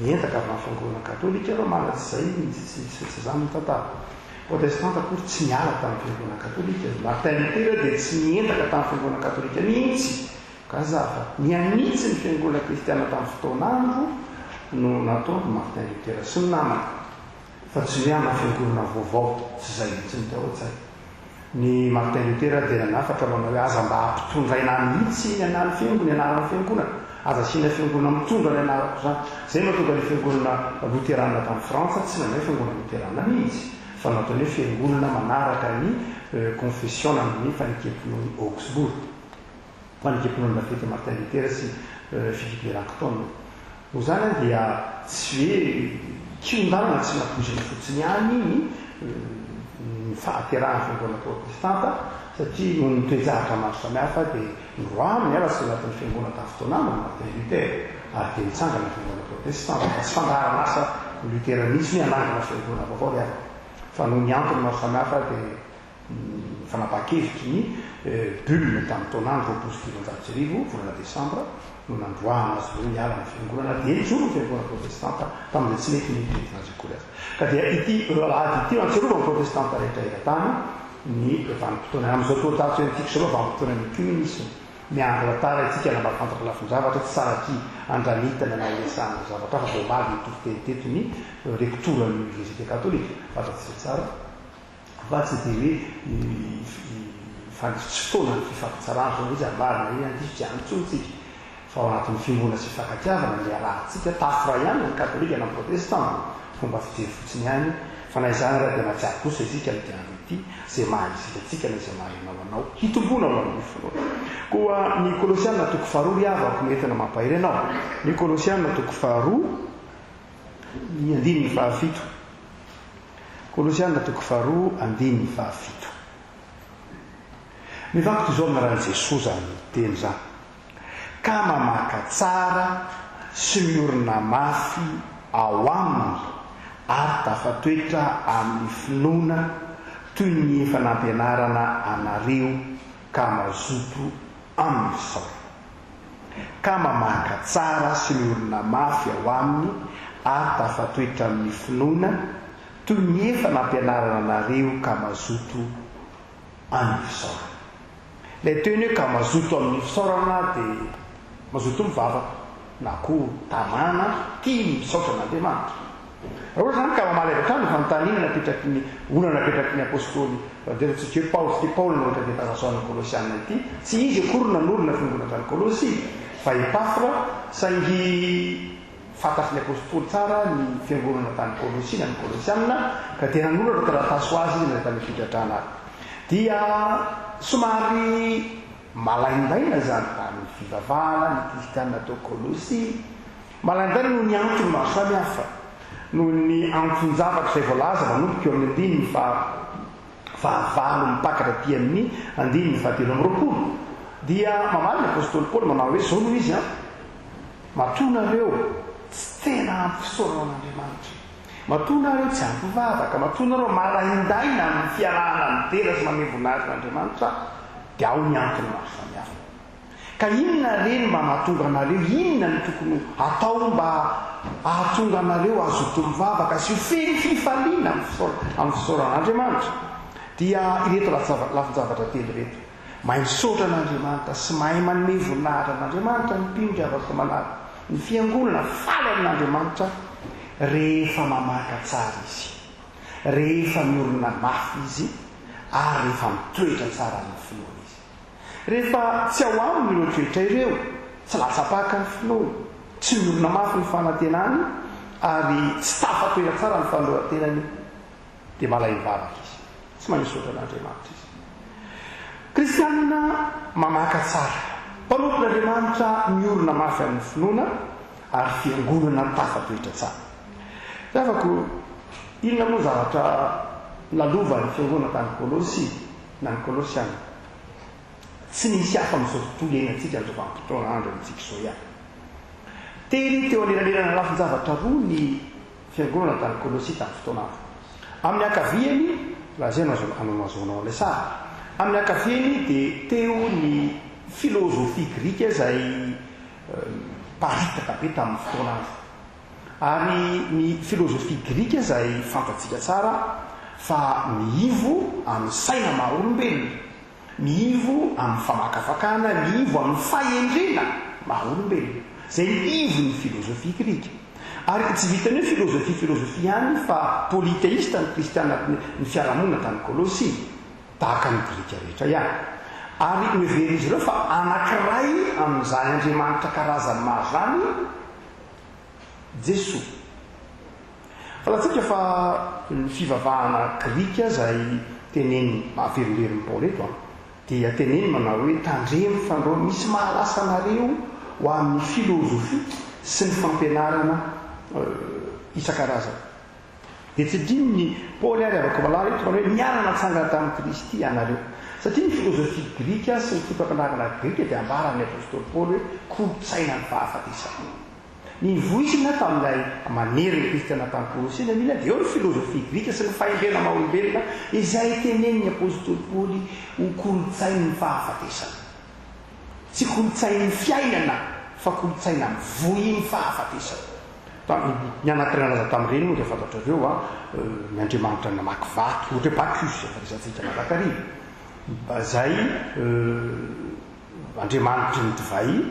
nientaka avy amin'ny fiangonana katolika romana tsy zay tsy zany tantara protestante akory tsy niala tamin'ny fiangonana katolika Martin Luther dia tsy nientaka tamin'ny fiangonana katolika mihitsy kazava nianitsy ny fiangonana kristiana tamin'ny fotoanandro no nataony Martin Luther sy ny namana fa tsy niana fiangonana vaovao tsy zay mihitsy ny teo tsay ny Martin Luther dia nanafatra manao hoe aza mba ampitondraina mihitsy ny anarany fiangonana ny anarany fiangonana aza sina fiangonana mitondra ny anarako zany zay mahatonga ny fiangonana luterana tamin'ny Frantsa tsy nanao fiangonana luterana mihitsy fa nataony hoe fiangonana manaraka ny confession amin'ny fanekem-pon'ny Augsbourg fanekem-pon'ny lafety Martin Luther sy Philippe Melanchthon no zany dia tsy hoe kiondalana tsy nampoziny fotsiny any ny fahaterahan'ny fiangonana protestanta satria no nitoejahatra maro samihafa dia ndroany miala sy anatin'ny fiangonana tamin'ny fotoanana Martin Luther ary dia mitsangana fiangonana protestanta fa tsy fandaranasa luteranisme anangana fiangonana vaovao iary fa no niantony maro samihafa dia fanapaha-kevitry ny bulle tamin'ny taonandro 1900 volana desambra no nandroahana azy hoe miala ny fiangonana dia nijoro ny fiangonana protestanta tamin'izay tsy mety nitinazy akory azy ka dia ity ady ity antsiarova ny protestanta rehetra eran-tany ny vanim-potoana amin'izao toatato antsika saloha vanim-potoana ny communisme miandro tara itsika na mba fantatra lafin-javatra tsy saratry andranitana na ilesana zavatra fa voamaly mitoviteteto ny rectora ny université catholique fantatsika tsara fa tsy dia hoe tsy fotoana ny fifampitsarana zao izy ambarina hoe andifitsy anytsontsika fa ao anatin'ny fiangonana sy fifankatiavana ny arahantsika tafra ihany ny katolika na protestant fomba fijery fotsiny ihany fa na izany raha dia matsiary kosa isika midianro ity zay maha isikatsika na izay mahainao anao hitombona ao amin'ny finoana koa ny kolosianina toko faharoa riavako mentina mampahiry anao ny kolosianina toko faharoa ny andininy fahafito kolosianina toko faharoa andininy fahafito mivaky toy zao amin'ny rahan'i Jesosy zany teny zany ka mamaka tsara sy miorina mafy ao aminy ary tafatoetra amin'ny finoana toy ny efa nampianarana anareo ka mazoto amin'ny sao ka mamaka tsara sy miorina mafy ao aminy ary tafatoetra amin'ny finoana toy ny efa nampianarana anareo ka mazoto amin'ny fisaorana lay teny hoe ka mazoto amin'ny fisaorana dia mazoto mivavaka na koa tanàna tia misaotra n'Andriamanitra raha ohatra zany ka mamaly avy ny fanontaniana napetraky ny onana napetraky ny apôstôly derantsika hoe Paoly sy Paoly no ohatra dia tarasoan'ny kolosianina ity tsy izy akory nanorona fiangonana tany Kolosy fa Epafra saingy fantatry ny apôstôly tsara ny fiangonana tany Kolosy na ny kolosianina ka tena nanoratra taratasy ho azy izy na tany fitratrana dia somary malaindaina zany tamin'ny fivavahana ny kristianina tao Kolosy malaindaina no ny antony maro samihafa no ny antony-javatra izay voalaza manomboka eo amin'ny andininy fahavalo mipakatra ty amin'ny andininy fahatelo amin'ny roapolo dia mamaly ny apôstôly Paoly manao hoe zao noho izy matonareo tsy tena ampisaoran'Andriamanitra matonareo tsy ampivavaka matonareo malaindaina amin'ny fiarahana mitera sy mamevonazyn'Andriamanitra dia ao ny antony maro samihafa ka inona reny mba mahatonga anareo inona ny tokony atao mba ahatonga anareo azoto mivavaka sy ho feny fifaliana amin'ny fisaoran'Andriamanitra dia ireto lafin-javatra telo reto mahay misaotra an'Andriamanitra sy mahay manome voninahitra an'Andriamanitra ny mpino-javaka manara ny fiangonana faly amin'Andriamanitra rehefa mamaka tsara izy, rehefa miorina mafy izy, ary rehefa mitoetra tsara ny finoana izy. Rehefa tsy ao aminy ireo toetra ireo, tsy latsapaka ny finoana, tsy miorina mafy ny fanantenany, ary tsy tafatoera tsara ny fanoran-tenany, dia malay mivavaka izy, tsy manisotra an'Andriamanitra izy. Kristianina mamaka tsara, mpanoton'Andriamanitra miorina mafy amin'ny finoana, ary fiangonana tafatoetra tsara. Afako inona moa zavatra lalova ny fiangonana tany Kolosy na ny Kolosiana? Tsy nisy hafa amin'izao tontolo iainantsika amin'izao vanim-potoana andro amintsika izao ihany. Tery teo anelanelana lafin-javatra roa ny fiangonana tany Kolosy tamin'ny fotoana andro. Amin'ny ankaviany, raha zay no azoanao ilay sara, amin'ny ankaviany dia teo ny filozofia grika izay paritaka be tamin'ny fotoana andro. Ary ny filozofia grika izay fantatsika tsara fa miivo amin'ny saina maha-olombelona, miivo amin'ny famakafakana, miivo amin'ny fahendrena maha-olombelona. Zay miivo ny filozofia grika. Ary tsy vitany hoe filozofia ihany fa politeista ny kristiana ny fiarahamonina tany Kolosy, tahaka ny grika rehetra ihany. Ary mivery izy ireo fa anankiray amin'izany Andriamanitra karazany maro zany Jesosy. Falatsika fa ny fivavahana grika izay teneny mahaverimberiny Paoly eto dia teneny manao hoe tandremo fandro misy mahalasa anareo ho amin'ny filozofia sy ny fampianarana isan-karazany. Dia tsy dino ny Paoly ary avako malala eto manao hoe miarana atsangana tamin'ny Kristy ianareo. Satria ny filozofia grika sy ny fitapampianarana grika dia ambaran'ny apôstôly Paoly hoe kolotsaina ny fahafatesana. Ny voisina tamin'ilay manery ny kristiana tany Kolosy mila dia eo ny filozofia grika sy ny fahendrena maha-olombelona izay tenen'ny apôstôly Paoly ho kolotsainy ny fahafatesana. Tsy kolotsainy fiainana fa kolotsaina mivohy ny fahafatesana. Ny anankiray nalaza tamin'ireny moa dia fantatrareo ny Andriamanitra namaky vaky, ohatra hoe Bacchus efa resantsika mandrakariva. Zay Andriamanitra ny divay,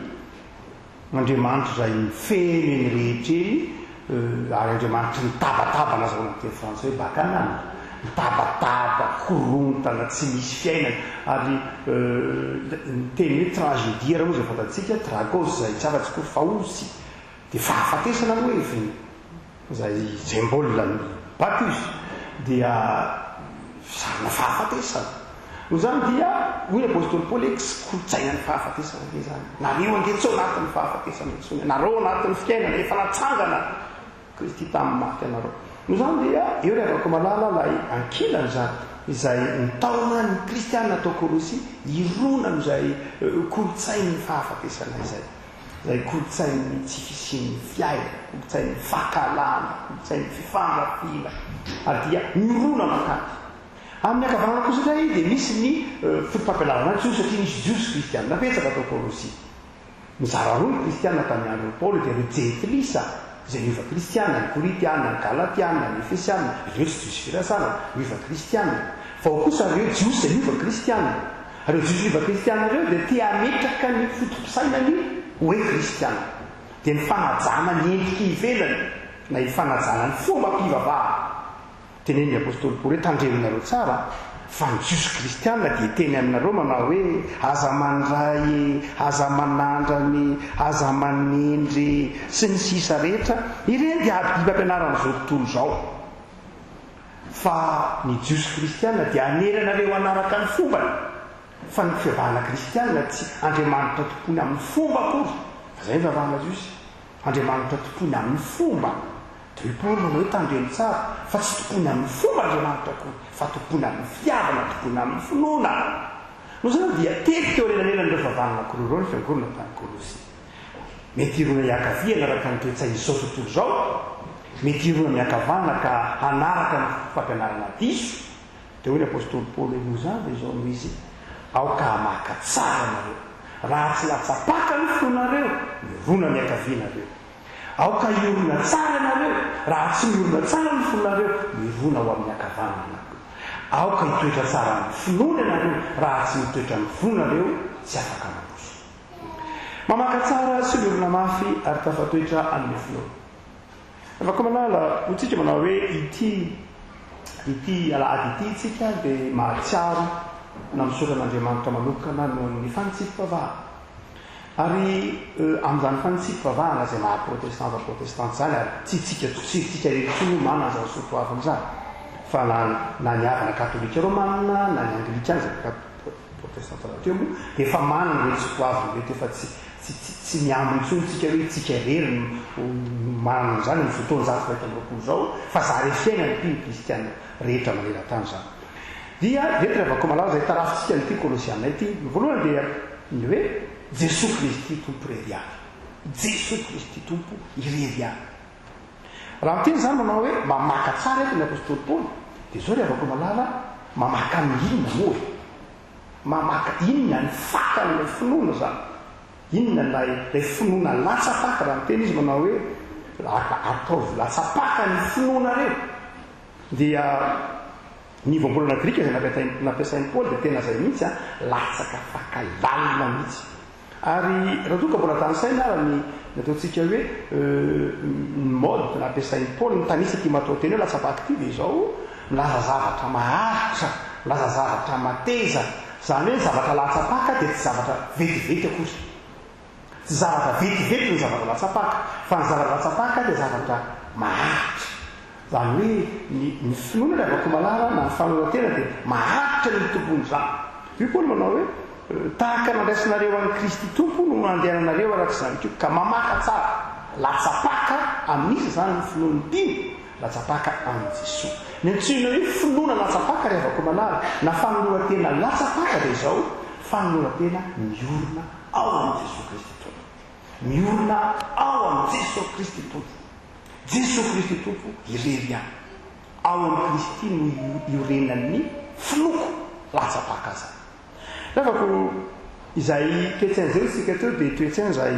Andriamanitra izay mifeno eny rehetra ary Andriamanitra ny tabataba nazahoana amin'ny teny frantsay hoe bakanana, mitabataba, korontana, tsy misy fiainana. Ary ny teny hoe tragédie raha moa izay fantatsika, tragos izay tsy afa-tsy koa faosy, dia fahafatesana no heviny izay zembola ny Bacchus dia sarina fahafatesana. No zany dia hoy apôstôly Paoly tsy kolotsaina ny fahafatesana be zany. Nareo ange tsy ao anatin'ny fahafatesana intsony, nareo anatin'ny fiainana efa natsangana Kristy tamin'ny maty anareo. No zany dia eo rehefa malala lay ankilany zany izay nitaona ny kristianina tao Kolosy irona amin'izay kolotsain'ny fahafatesana izay kolotsain'ny tsy fisian'ny fiaina, kolotsain'ny fahakalana, kolotsain'ny fifandrafina, ary dia mirona makany. Amin'ny ankavanana kosa indray dia misy ny fotom-pampianarana tsy satria nisy jiosy kristianina napetsaka tao Kolosy. Mizara roa ny kristianina tamin'ny andron'ny Paoly dia ireo jentilisa izay niova kristianina, ny korintianina, ny galatianina, ny efesianina, ireo tsy jiosy firasana, niova kristianina. Fa ao kosa ireo jiosy izay niova kristianina. Ireo jiosy niova kristianina ireo dia tia ametraka ny fotom-pisainany hoe kristianina. Dia ny fanajana ny endrika ivelany na ny fanajana ny fomba mpivavahana. Tenen'ny apôstôly Paoly hoe tandreminareo tsara fa ny jiosy kristianina dia teny aminareo manao hoe aza mandray, aza manandrany, aza manendry sy ny sisa rehetra. Ireny dia ady mpampianarana izao tontolo izao. Fa ny jiosy kristianina dia aneranareo anaraka ny fombany. Fa ny fivavahana kristianina tsy Andriamanitra tompony amin'ny fomba akory. Fa zay ny fivavahana jiosy. Andriamanitra tompony amin'ny fomba. Dia Paoly manao hoe tandremo tsara fa tsy tompony amin'ny fomba Andriamanitra akory, fa tompony amin'ny fiavana, tompony amin'ny finoana. No zany dia tety teo anelanelany ireo fivavahana anankiroa ny fiangonana tany Kolosy. Mety irona miankavia anaraka ny toe-tsaina izao tontolo izao, mety irona miankavana ka hanaraka ny fampianarana diso. Dia hoe ny apôstôly Paoly moa zany izao no izy aoka hamaka tsara nareo, raha tsy latsapaka ny fonareo mirona miankavianareo. Aoka iorona tsara nareo, raha tsy miorona tsara ny fonareo mirona ho amin'ny ankavanana. Aoka hitoetra tsara ny finoana nareo, raha tsy mitoetra ny fonareo tsy afaka mandroso. mamaka tsara sy olona mafy ary tafatoetra amin'ny finoana afaka malala hotsika manao hoe ity alahady ity tsika dia mahatsiaro na misoran'andriamanitra manokana noho ny fanitsipivavahana ary amin'izany fanitsipivavahana zay mahaprotestanta zany ary tsitsika rehetra no mana zao sotoaviny zany fa na ny avana katolika romanina na ny anglikana zay protestanta teo moa dia efa manana hoe sotoaviny mety efa tsy miambintsontsika hoe tsika rery manana zany ny fotoany zato faita am'roapolo zao fa za re fiaina ny mpino kristiana rehetra maneran-tany zany dia rehetra avako malala zay tarafitsika nyity kolosiana ity voalohany dia ny hoe Jesosy Kristy tompo irery avy Jesosy Kristy tompo irery avy raha miteny zany manao hoe mamaka tsara eto ny apôstôly Paoly dia zao re avako malala mamaka ny inona moa mamaka inona ny fakan'ilay finoana zany inona lay finoana latsapaka raha miteny izy manao hoe ataovy latsapaka ny finoana reo dia ny voambolana grika zay nampiasain'ny Paoly dia tena zay mihitsy latsaka fakalalina mihitsy ary raha toka mbola tanysaina raha ny nataontsika hoe mode nampiasain'ny Paoly ny tanisa ty matao teny hoe latsapaka ity dia izao milaza zavatra maharitra milaza zavatra mateza zany hoe zavatra latsapaka dia tsy zavatra vetivety akory tsy zavatra vetivety ny zavatra latsapaka fa ny zavatra latsapaka dia zavatra maharitra zany hoe ny finoana le avako malala na ny fanoratena dia maharitra ny tompony zany io Paoly manao hoe tahaka nandraisinareo an'i Kristy tompo no andehananareo araka zany keo ka mamaka tsara latsapaka amin'isa zany ny finoany mpino latsapaka amin'ny Jesosy ny antsoina hoe finoana latsapaka re avako malala na fanoratena latsapaka dia izao fanoratena miorina ao amin'ny Jesosy Kristy tompo miorina ao amin'ny Jesosy Kristy tompo Jesosy Kristy tompo irery any ao amin'ny Kristy no iorenan'ny finoko latsapaka zany rehafako izay toetsaina zay isika teo dia toetsaina zay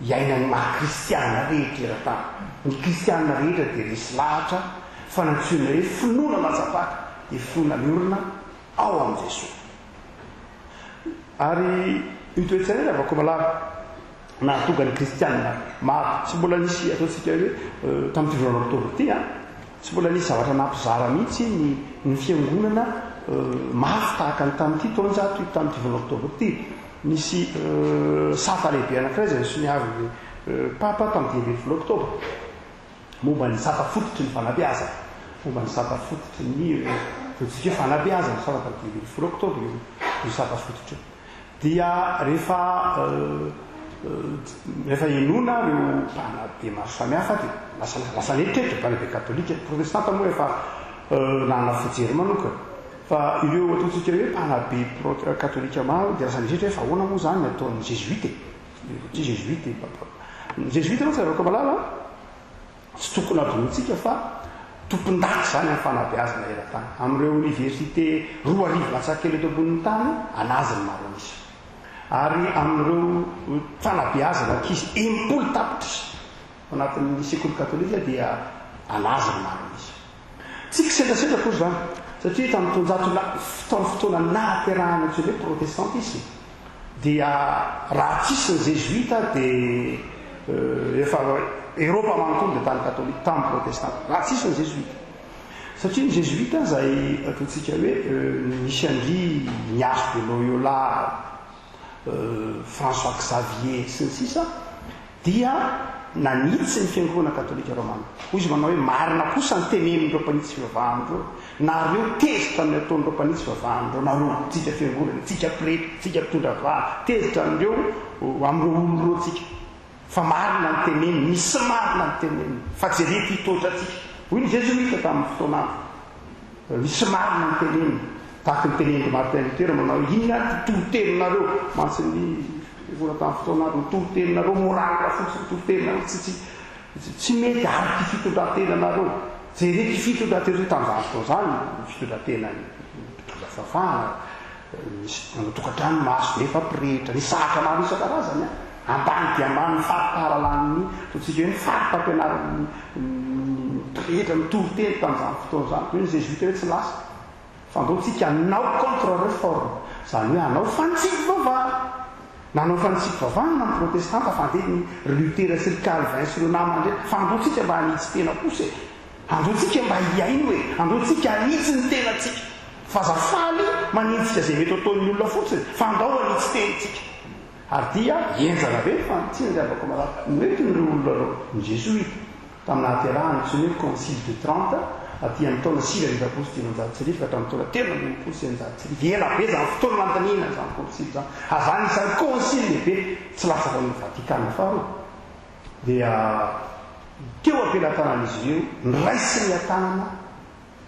iainany maha-kristiana rehetra eran-tany ny kristiana rehetra dia resy lahatra fa nantsoina hoe finoana latsapaka dia finoana miorina ao amin'ny Jesosy ary io toetsaina hoe avako malala nahatonga ny kristiana maro tsy mbola nisy ataontsika hoe tamin'ity volana oktobra ity tsy mbola nisy zavatra nampizara mihitsy ny fiangonana mafy tahaka ny tamin'ity taonjato tamin'ity volana oktobra ity nisy sata lehibe anankiray zay nisoniavy papa tamin'ny 20 oktobra momba ny sata fototry ny fanabeazana momba ny sata fototry ny taontsika hoe fanabeazana sata tamin'ny 20 oktobra io sata fototry dia rehefa enona reo mpanabe maro samihafa dia lasa netrehitra mpanabe katolika protestanta moa efa nana fijery manokana fa ireo ataontsika hoe mpanabe katolika maro dia lasa netrehitra hoe fa ahoana moa zany ataon'ny jésuite ty jésuite ny jésuite aloha tsy avako malala tsy tokony abonitsika fa tompon-daky zany amin'ny fanabeazana eran-tany amin'ireo université roa arivo latsakely eto ambonin'ny tany anaziny maro anisy ary amin'ireo fanabeazana ankizy 10 tapitra anatin'ny sekoly katolika dia anaziny maro anisy tsika sendrasendra kory zany satria tamin'ny tamin'ny fotoana nahaterahana tsy hoe protestantisme dia raha tsisy ny jésuita dia efa Eropa manontolo dia tany katolika tamin'ny protestanta raha tsisy ny jésuita satria ny jésuita zay ataontsika hoe nisy andry Ignace de Loyola François Xavier sy ny sisa dia nanitsy ny fiangonana katolika romana hoy izy manao hoe marina kosa ny tenenin'ireo mpanitsy fivavahana nareo tezitra ny ataon'ireo mpanitsy fivavahana nareo tsika fiangonana tsika prety tsika mpitondra vava tezitra andreo amin'ireo olon'ireo tsika fa marina ny teneny misy marina ny teneny fa tsy rety hitotra tsika hoy ny jésuita tamin'ny fotoanandro misy marina ny teneny tahaka ny tenen'ndry Martin Luther manao inona titolo-teninareo mantsy ny vola tamin'ny fotoanandro titolo-teninareo moralina fotsiny titolo-teninareo tsy mety ary ty fitondran-tenanareo zay rety fitondran-tena tamin'izany fotoana zany fitondran-tena mitondra fafana tokantrano maso efa pirehitra ny sahatra maro isan-karazany ambany dia ambany ny fariparalanin'ny totsika hoe ny faripampianarany pirehitra mitoro-teny tamin'izany fotoana zany hoe ny jésuite hoe tsy lasa fa andaontsika hanao contre réforme zany hoe hanao fanitsivavahana nanao fanitsivavahana amin'ny protestanta fandeny Lutera sy ny Calvin sy ireo namana fa androantsika mba hanitsy tena kosa androantsika mba hiainy hoe androantsika hanitsy ny tenatsika fa zafaly manitsika zay mety ataon'ny olona fotsiny fa andao hanitsy tenitsika ary dia enjana be fa tsy nandiavako malaka mety nireo olona reo ny jésuite taminahaterahany tsy hoe concile de 30 aty amin'ny taona 6 ka hatramin'ny taona 3 ela be zany fotoana mantanina zany concile zany azany isan'ny concile lehibe tsy latsaka amin'ny Vatikana faharoa dia teo ampelantanan'izy ireo niraisy ny atanana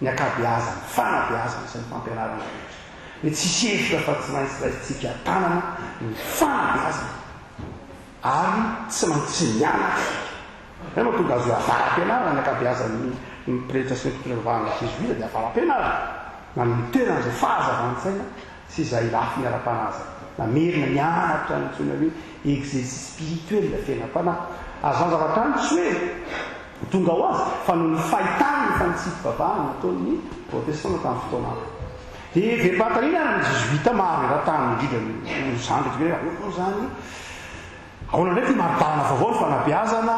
ny akabeazana fanabeazana sy ny fampianarana rehetra hoe tsisy hevitra fa tsy maintsy raisitsika atanana ny fanabeazana ary tsy maintsy mianatra fa mahatonga azo avaram-pianarana ny akabeazany mipretra sy mpiprevahana jésuita dia avaram-pianarana na ny toeran'izay fahazavantsaina sy izay lafy miara-panaza na merina mianatra ntsona hoe exercice spirituel fiainam-panahy azo any zavatra any tsy hoe tonga ho azy fa no ny fahitany ny fanitsivavahana ataon'ny protestanta tamin'ny fotoana dia veripatanina ny jésuita maro rahatany indrindra zandry hoe zany ahoana ndraiky maridana vaovao ny fanabeazana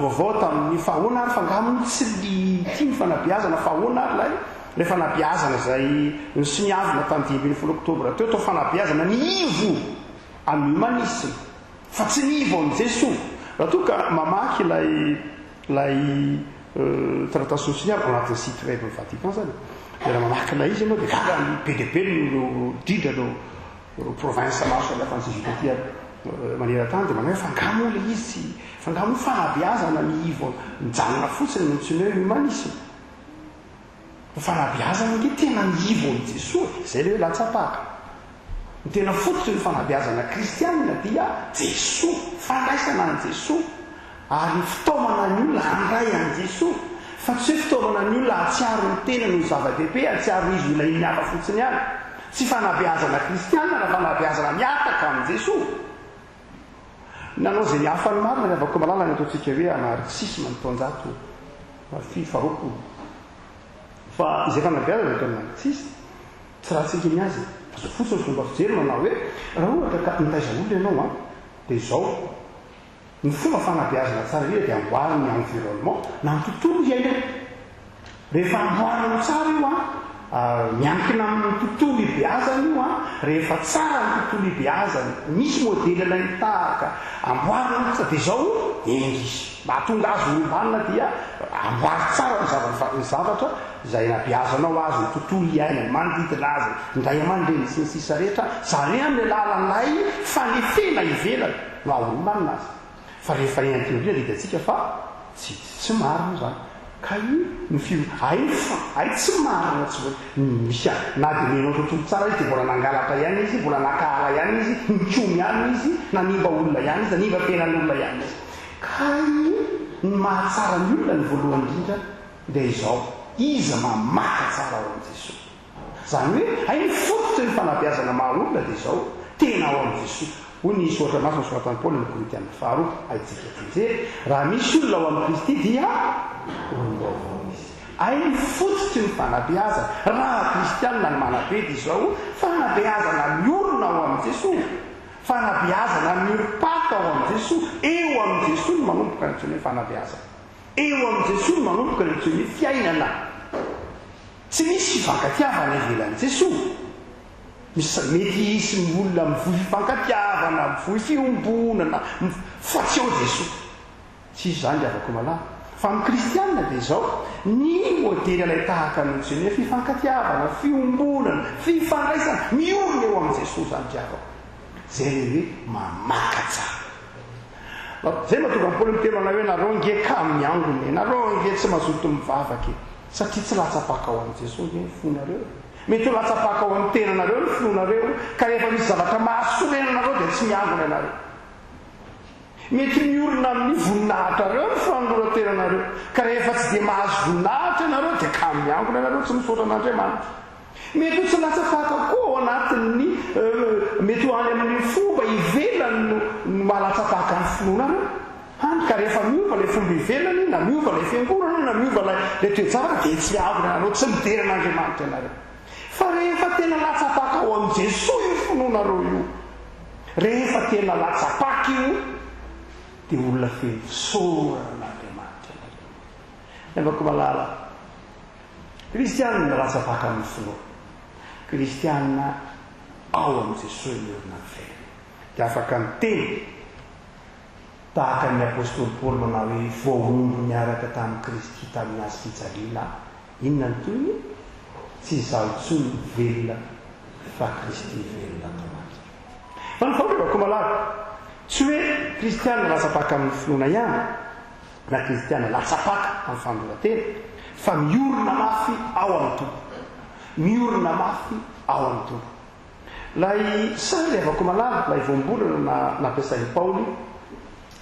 vaovao tamin'ny fahoana ary fangamony tsy tia ny fanabeazana fahoana ary lay le fanabeazana zay sy niavina tamin'ny 10 oktobra teo tao fanabeazana niivo amin'ny humanisme fa tsy niivo amin'ny Jesosy raha toa ka mamaky lay tratation signale ao anatin'ny site web ny Vatican zany dia raha mamaky lay izy ianao dia gaga ny PDP no didra no province marche la Francijuta tia maneran-tany dia manao hoe fangamo le izy fangamo fanabeazana niivo mijanona fotsiny ntsiny hoe humanisme fanabeazana nge tena niivo ny Jesosy zay le hoe latsapaka ny tena fototsy ny fanabeazana kristianina dia Jesosy fandraisana ny Jesosy ary fitaomana ny olona handray an' Jesosy fa tsy hoe fitaomana ny olona atsiaro ny tena no zava-dehibe atsiaro izy olona iny hafa fotsiny any tsy fanabeazana kristianina na fanabeazana miataka amin'ny Jesosy nanao zay niafany marina ny avako malala ny ataontsika hoe anarchisme ny taonjato faroapolo fa izay fanabeazana atao anarchisme tsy raha tsika ny azy fotsiny fomba fijery manao hoe raha ohatra ka mitaiza olona ianao a dia zao ny fomba fanabeazana tsara io dia amboariny ny environnement na ny tontolo iaina rehefa amboariny tsara io a miankina amin'ny tontolo ibeazana io a rehefa tsara ny tontolo ibeazana misy modely ilay tahaka amboariny tsara dia zao engisy mahatonga azy olombanina dia amboary tsara ny zavatra zay nabeazanao azy ny tontolo iaina manodidina azy ndray aman-dreny sy ny sisa rehetra zany amin'ny lalanay fanefena ivelana no aolombanina azy fa rehefa eny teoria dia atsika fa tsy marina zany ka io ny ay tsy marina tsy misy na dia menao tontolo tsara izy dia mbola nangalatra ihany izy mbola nakahala ihany izy mikomy ihany izy nanimba olona ihany izy nanimba tenan'olona ihany izy ka io ny mahatsara ny olona ny voalohany indrindra dia izao izy mamaka tsara ao amin'i Jesosy zany hoe ay ny fototsy ny fanabeazana mahaolona dia izao tena ao amin'i Jesosy hoy ny soatra masina soratany Paoly ny Korintiana faharoa aitsika tijery raha misy olona ao amin'ny Kristy dia ay ny fototsy ny fanabeazana raha kristianina ny manabe dia izao fanabeazana ny olona ao amin'i Jesosy fanabeazana ny mpaka ao amin'i Jesosy eo amin'i Jesosy no manomboka ny tsony fanabeazana eo amin'i Jesosy no manomboka ny tsony fiainana tsy misy fifankatiavana ivelan'i Jesosy mety isy ny olona mivoy fifankatiavana mivoy fiombonana fa tsy ao Jesosy tsy izy zany diavako malala fa amin'ny kristianina dia izao ny modely ilay tahaka ntsony hoe fifankatiavana fiombonana fifandraisana miorona eo amin'ny Jesosy zany diavako zay le hoe mamaka tsara zay mahatonga amin'ny Paoly miteny ana hoe nareo nge ka miangony nareo nge tsy mazoto mivavaka satria tsy latsapaka ao amin'i Jesosy nge fonareo mety ho latsapaka ao amin'ny tenanareo ny fonareo ka rehefa misy zavatra mahasorenanareo dia tsy miangona ianareo mety miorina amin'ny voninahitra reo ny fanoloran-tenanareo ka rehefa tsy dia mahazo voninahitra ianareo dia ka miangona ianareo tsy misaotra an'Andriamanitra mety ho tsy latsapaka koa ao anatin'ny mety ho any amin'ny fomba ivelany no mahalatsapaka ny fonareo hany ka rehefa miova ilay fomba ivelany na miova ilay fiangonana na miova ilay toejavatra dia tsy miangona ianareo tsy midery an'Andriamanitra ianareo fa rehefa tena latsapaka ao amin'i Jesosy io fononareo io rehefa tena latsapaky io dia olona feno fisoran'Andriamanitra. Nevako malala kristianina latsapaky amin'ny finoana, kristianina ao amin'ny Jesosy miorina ny feno dia afaka miteny tahaka ny apôstôly Paoly manao hoe voaombo miaraka tamin'ny Kristy tamin'ny azy fijaliana. Inona ny toyny? Tsy izaho intsony velona fa Kristy velona tomaty. Fa ny fahaolako malala tsy hoe kristianina latsapaka amin'ny finoana ihany na kristianina latsapaka amin'ny fanoratena, fa miorina mafy ao amin'ny tompo, miorina mafy ao amin'ny tompo. Lay sary avako malala lay voambolana nampiasain'ny Paoly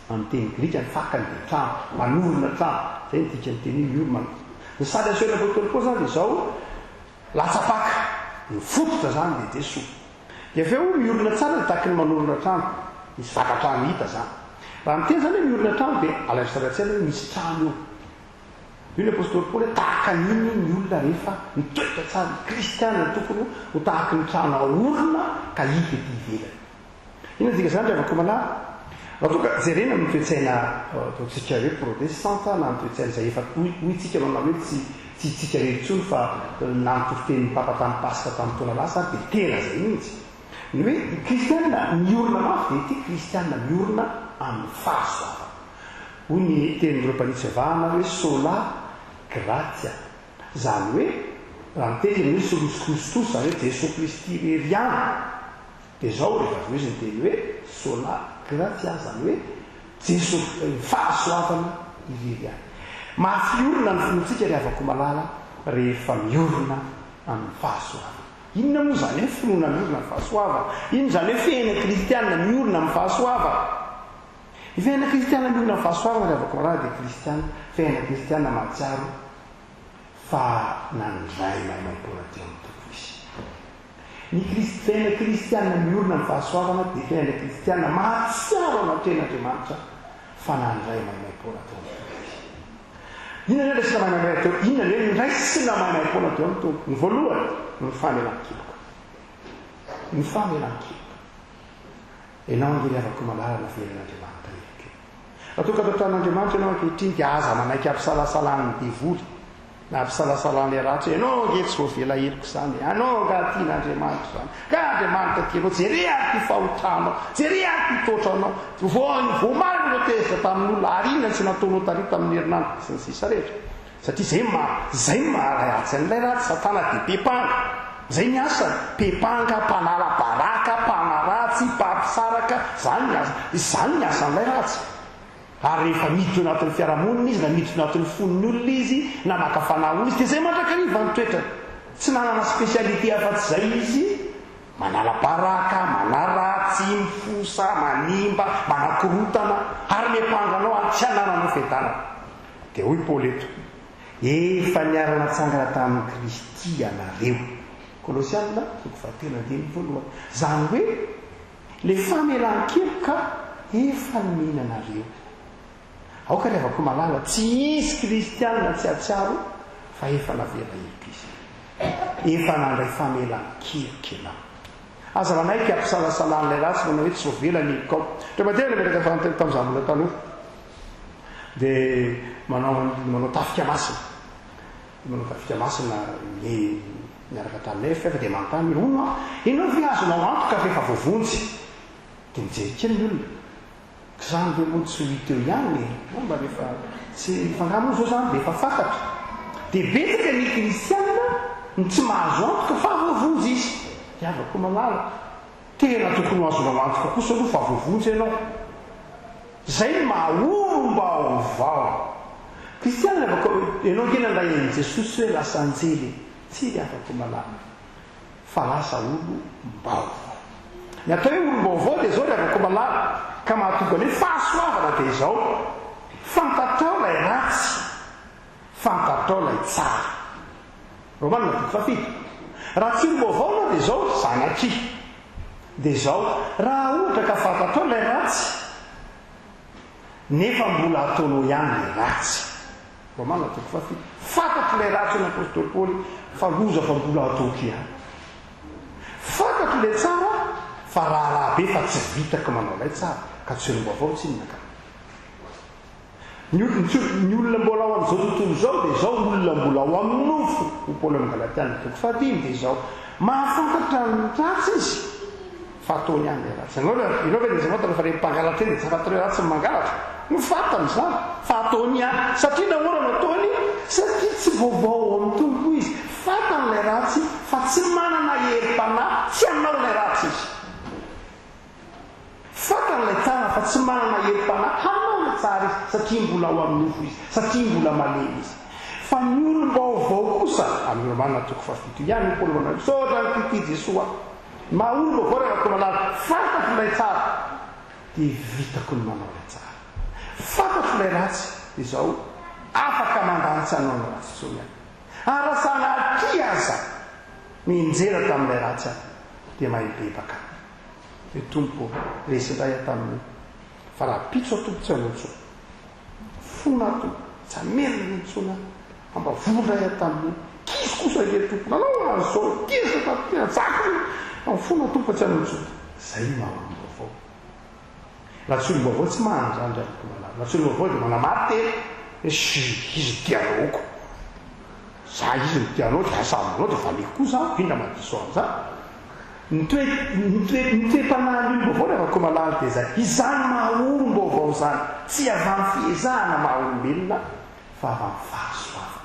amin'ny teny grika ny fakany dia trano, manorina trano, zay ny dikany teny miorina. Ny sary asoena apôstôly Paoly zany dia izao latsapaka mifototra zany dia Jesosy. Dia avy eo miorina tsara dia tahaka ny manorina trano, misy vakatrano hita zany. Raha miteny zany hoe miorina trano dia alavisaratsena hoe misy trano eo. Io ny apôstôly Paoly hoe tahaka n'iny ny olona rehefa mitoetra tsara ny kristianina tokony ho tahaka ny trano aorina ka hita ety ivelany. Ina dika zany rehefa malala raha toka jerena amin'ny toetsaina ataontsika hoe protestanta na amin'ny toetsaina izay efa hoytsika manao hoe tsy tsika rery-tsony fa nanotofiten'ny papa tamin'ny pasika tamin'ny taona lasa dia tena zay mihitsy ny hoe kristianina miorina mafy dia ity kristianina miorina amin'ny fahasoavana. Hoy ny tenin'ireo mpanitsivahana hoe sola gratia, zany hoe raha miteny hoe solus Christus zany hoe Jesosy Kristy rery ihany dia zao rehefa avy eo izy ny teny hoe sola gratia, zany hoe Jesosy fahasoavana irery ihany. Mafiorina ny fonontsika rehavako malala rehefa miorina amin'ny fahasoavana. Inona moa zany hoe finoana miorina amin'ny fahasoavana? Ino zany hoe fiaina kristianina miorina amin'ny fahasoavana? Ny fiaina kristianina miorina amin'ny fahasoavana rehavako malala dia fiaina kristianina mahatsiaro fa nandray maimaimpona teo amin'ny tompo izy. Ny fiaina kristianina miorina amin'ny fahasoavana dia fiaina kristianina mahatsiaro anatren'Andriamanitra fa nandray maimaimpona teo amin'ny tompo. Inona ny resina maimaimpona teo? Inona ny hoe niraisina maimaimpona teo amin'ny tompo? Ny voalohany ny famelan-keloka. Ny famelan-keloka. Ianao angery avako malala na veren'Andriamanitra eky. Raha toa ka tantan'Andriamanitra ianao ankehitriny dia aza manaiky ampisalasalan'ny devoly na ampisalasalan'ilay ratsy hoe ianao ange tsy voavela heloka izany, ianao nga tian'Andriamanitra zany, ka Andriamanitra tianao jery aty fahotranao, jery aty totranao, voamaly no tezitra tamin'olona ary inona tsy nataonao tarita tamin'ny herinandro sy ny sisa rehetra. Satria zay maharatsy an'ilay ratsy satana dia pepanga. Zay ny asany, pepanga, mpanala baraka, mpanaratsy, mpampisaraka, izany ny asan'ilay ratsy. Ary rehefa miditra anatin'ny fiarahamonina izy na miditra anatin'ny fon'ny olona izy na makafanahy izy dia zay mandrakariva ny toetra. Tsy nanana spesialite afa-tsy zay izy, manala baraka, manaratsy, mifosa, manimba, manakorotana, ary mepanganao antsanananao fedana. Dia hoy Paoly eto, efa niarana tsangana tamin'ny Kristy anareo. Kolosianina 3:1. Zany hoe le famelan-keloka efa niminanareo. Aoka rehavako malala tsy isy kristianina tsy atsiaro fa efa navela heloka izy, efa nandray famelan-keloka ianao. Aza manaiky ampisalasalan'ilay ratsy manao hoe tsy vovela ny heloka ao. Trematena metraka fanteny tamin'izany mbola tanofa dia manao tafika masina, manao tafika masina miaraka taminay fa dia manontany ono ianao ve azonao antoka rehefa voavonjy dia mijerika ny olona zany ve moa tsy hita eo ihany mba rehefa tsy fangamo zao zany dia efa fantatra. Dia betsaka ny kristianina ny tsy mahazo antoka fa voavonjy izy. Iavako malala tena tokony azonao antoka kosa aloha fa voavonjy ianao. Zay ny mahaombaovao. Kristianina ianao ngena nday an'i Jesosy hoe lasa anjely, tsy afaka malala fa lasa olo mbaovao. Ny atao hoe olo mbaovao dia zao rehavako malala ka mahatonga hoe fahasoavana dia izao fantatrao lay ratsy, fantatrao lay tsara. Romanina 7. Raha tsy olo mbaovao na dia zao zanatry dia zao raha ohatra ka fantatrao lay ratsy nefa mbola ataonao ihany lay ratsy. Romanina 7. Fantatro lay ratsy n'apôstôly Paoly fa loza fa mbola ataoko ihany. Fantatro lay tsara fa raha be fa tsy vitaka manao lay tsara ka tsy olom-baovao tsy inaka ny olona mbola ao amin'izao tontolo zao dia zao olona mbola ao amin'ny nofo ho Paoly amin'ny Galatiana toko fadimy dia zao mahafantatra ny ratsy izy fa ataony ihany le ratsy ianao ve izy fantatra fa re mpangalatra eny dia tsy afatra hoe ratsy ny mangalatra no fantany zany fa ataony ihany satria nahoana ataony satria tsy vaovao amin'ny tompo izy fantan'ilay ratsy fa tsy manana herim-panahy tsy hanao ilay ratsy izy fantan'ilay tsara fa tsy manana herim-panahy hanao ilay tsara izy satria mbola ao amin'ny nofo izy satria mbola malemy izy fa ny olom-baovao kosa amin'ny Romana toko fafito ihany Paoly manao misaotra ny Tity Jesoa ma olom-baovao rehefa malala fantatro ilay tsara dia vitako ny manao ilay tsara fantatro ilay ratsy dia zao afaka mandantsy anao ny ratsy tsony any arasana aty aza mienjera tamin'ilay ratsy any dia mahibebaka hoe tompo resindray tamin'ny fa raha pitso atompo tsy anotso fona tompo tsy amerina nitsona amba vondray tamin'ny kizy kosa le tompo nanao azao kizy tena tsako fona tompo tsy anotso zay maolom-baovao raha tsy olom-baovao tsy mahany zany drako malala raha tsy olom-baovao dia manamary tena izy dianaoko za izy ny tianao dia asamanao dia valiko koa za indra madiso am'zany nytoe-panahy ny olom-baovao rehefa ko malala dia zay izany maha-olom-baovao zany tsy avy amin'ny fiezahana maha-olombelona fa avy amin'ny fahasoavana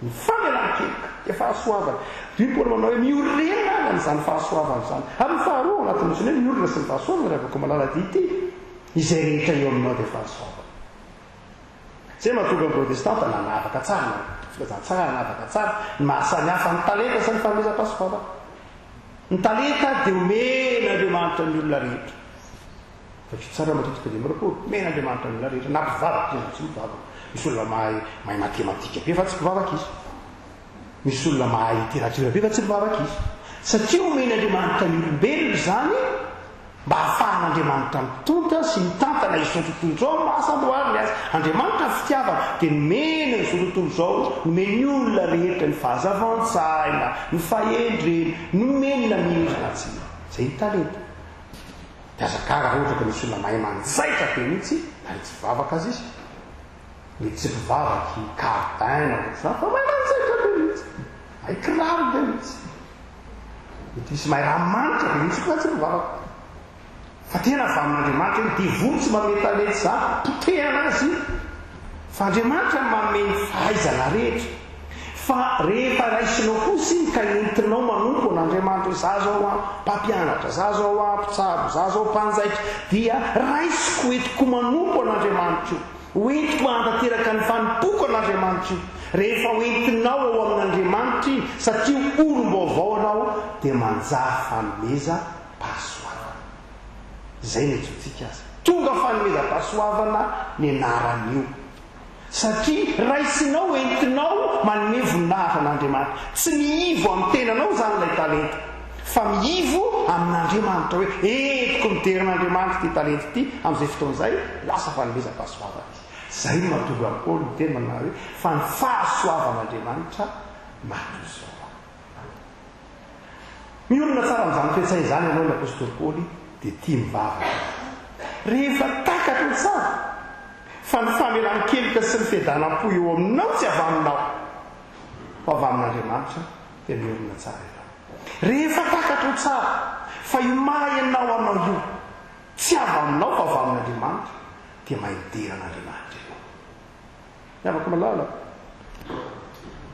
ny famelan-kelika dia fahasoavana dia Paoly manao hoe miorena n'izany fahasoavana zany amin'ny faharoa anatin'ny misy hoe miorina sy ny fahasoavana rehefa ko malala dia ity izay rehetra eo aminao dia fahasoavana zay mahatonga ny protestanta nanavaka tsara filazantsara nanavaka tsara ny mahasamy hafa ny talenta sy ny fanomezam-pahasoavana ny talenta dia omena Andriamanitra ny olona rehetra fa tsara matetika dia mirakory omena Andriamanitra ny olona rehetra na mpivavaka izy tsy mivavaka misy olona mahay matematika be fa tsy mpivavaka izy misy olona mahay literatura be fa tsy mpivavaka izy satria omena Andriamanitra ny olombelona zany mba hahafahan'Andriamanitra mitonta sy mitantana izao tontolo zao mahasamboariny azy Andriamanitra ny fitiavana dia nomena izao tontolo zao nomeny olona rehetra ny fahazavan-tsaina ny fahendrena nomena mirina tsina zay ny talenta dia azakara ohatra ka misy olona mahay manjaitra be mihitsy ary tsy vavaka azy izy mety tsy mpivavaky kardaina fa mahay manjaitra be mihitsy mahay kiraro be mihitsy mety misy mahay raha manitra be mihitsy fa tsy mpivavaka fa tena avy amin'Andriamanitra hoe devoly tsy mametalety zany potehana azy fa Andriamanitra mameny fahaizana rehetra fa rehefa raisinao kosa iny ka entinao manompo n'Andriamanitra hoe za zao mpampianatra za zao mpitsabo za zao mpanjaitra dia raisiko entiko manompo an'Andriamanitra io hoentiko hantateraka ny fanimpoko an'Andriamanitra io rehefa hoentinao eo amin'Andriamanitra iny satria olom-baovao anao dia manjary fanomeza pasoavana zay netsotsika azy tonga fanomeza-pasoavana ny anaran'io satria raisinao entinao manome voninahitra an'Andriamanitra tsy miivo amin'ny tenanao zany ilay talenta fa miivo amin'Andriamanitra hoe entiko miderin'Andriamanitra ty talenta ity amin'izay fotoan'izay lasa fanomeza-pasoavana zay no mahatonga Paoly miteny manana hoe fa ny fahasoavan'Andriamanitra matozao miorina tsara amin'izany toetsay zany ianao ny apôstôly Paoly dia tia mivavaka rehefa takatra tsara fa ny famelan-kelika sy ny fiadanam-po eo aminao tsy avy aminao fa avy amin'Andriamanitra dia miorina tsara ianao rehefa takatra tsara fa io mahay ianao anao io tsy avy aminao fa avy amin'Andriamanitra dia mahideran'Andriamanitra ianao miavaka malala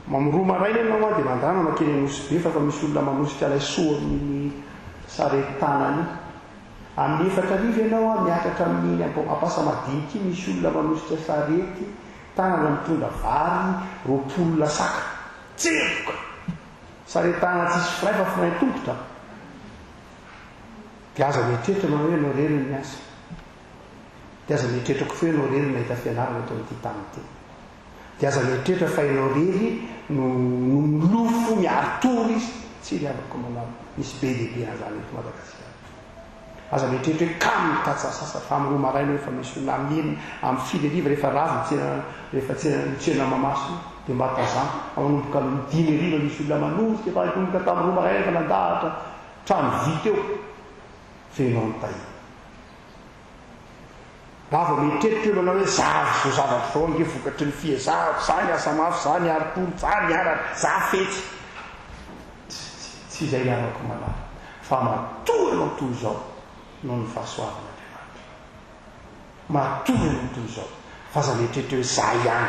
mamoroa maraina ianao dia mandana makeny anosy be fa misy olona manosika laisoa amin'ny sarety-tanany amin'ny efatra arivo ianao miakatra amin'ny ampasamadinika misy olona manosika sarety tanana mitondra vary roapolona saka tsevoka sarety-tanana tsisy firay fa firay tongotra dia aza mietrehitra manao hoe anao rery ny miasa dia aza mietretrako fa hoe anao rery nahita fianarana atao amin'ity tany ity dia aza mietrehitra fa ianao rery no milofo miaritory izy tsy riavako manao misy be lehibe na zany eto Madagasikara aza mietrehitra hoe kamo mitatsasasa fa amin'ny roa maraina efa misy olona amin'iny amin'ny fileriva rehefa ravy rehefa tsena mamasina dia mba tazana amanomboka amin'ny dimy ariva misy olona manosika fa nomboka tamin'ny roa maraina efa nandahatra trano vita eo fenao ny tay raha vao mieritreritra eo manao hoe zao zavatra zao nge vokatry ny fiazahako za ny asa mafy za ny arotolo za ny arana za fetsy tsy izay arako malala fa matory anao toy izao no ny fahasoavan'Andriamanitra matory anao toy izao fa za mieritreritra hoe za ihany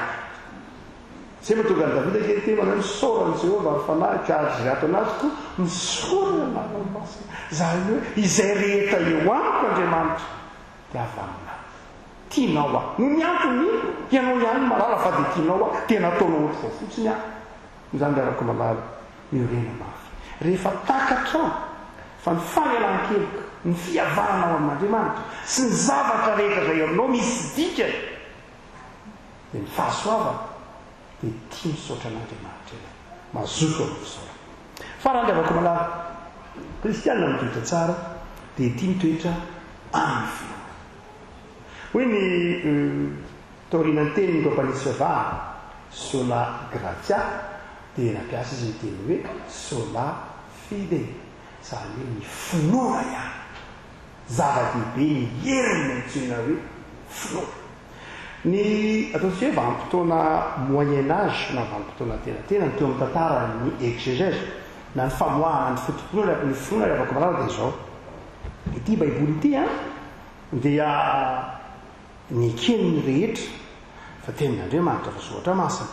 zay mahatonga ny Davida kely te manao misaorany Jehova ary fanahy ka ary ato anazy koa misaorana anao masina za hoe izay rehetra eo amiko Andriamanitra dia avy aminao tianao aho no miantony ianao ihany malala fa dia tianao aho tena ataonao ohatr'izao fotsiny aho izany arako malala miorena mafy rehefa takatra fa ny fanelan-keloka ny fihavananao amin'Andriamanitra sy ny zavatra rehetra izay aminao misy dikany dia ny fahasoavana dia tia misaotra an'Andriamanitra eny mazoto amin'ny fisaorana farany avako malala kristianina mitoetra tsara dia tia mitoetra amin'ny finoana hoe ny taoriana ny teny ndompanisy vavahana sola gratia dia nampiasa izy ny teny hoe sola fide zany hoe ny finoana ihany zava-dehibe ny heriny antsoina hoe finoana ny ataontsika hoe vanim-potoana moyen âge na vanim-potoana tenatena ny teo amin'ny tantara ny exégèse na ny famoahana ny fotompinoana ny finoana rehavako malala dia izao ity baiboly ity a dia ny keniny rehetra fa tenin'Andriamanitra fa soatra masina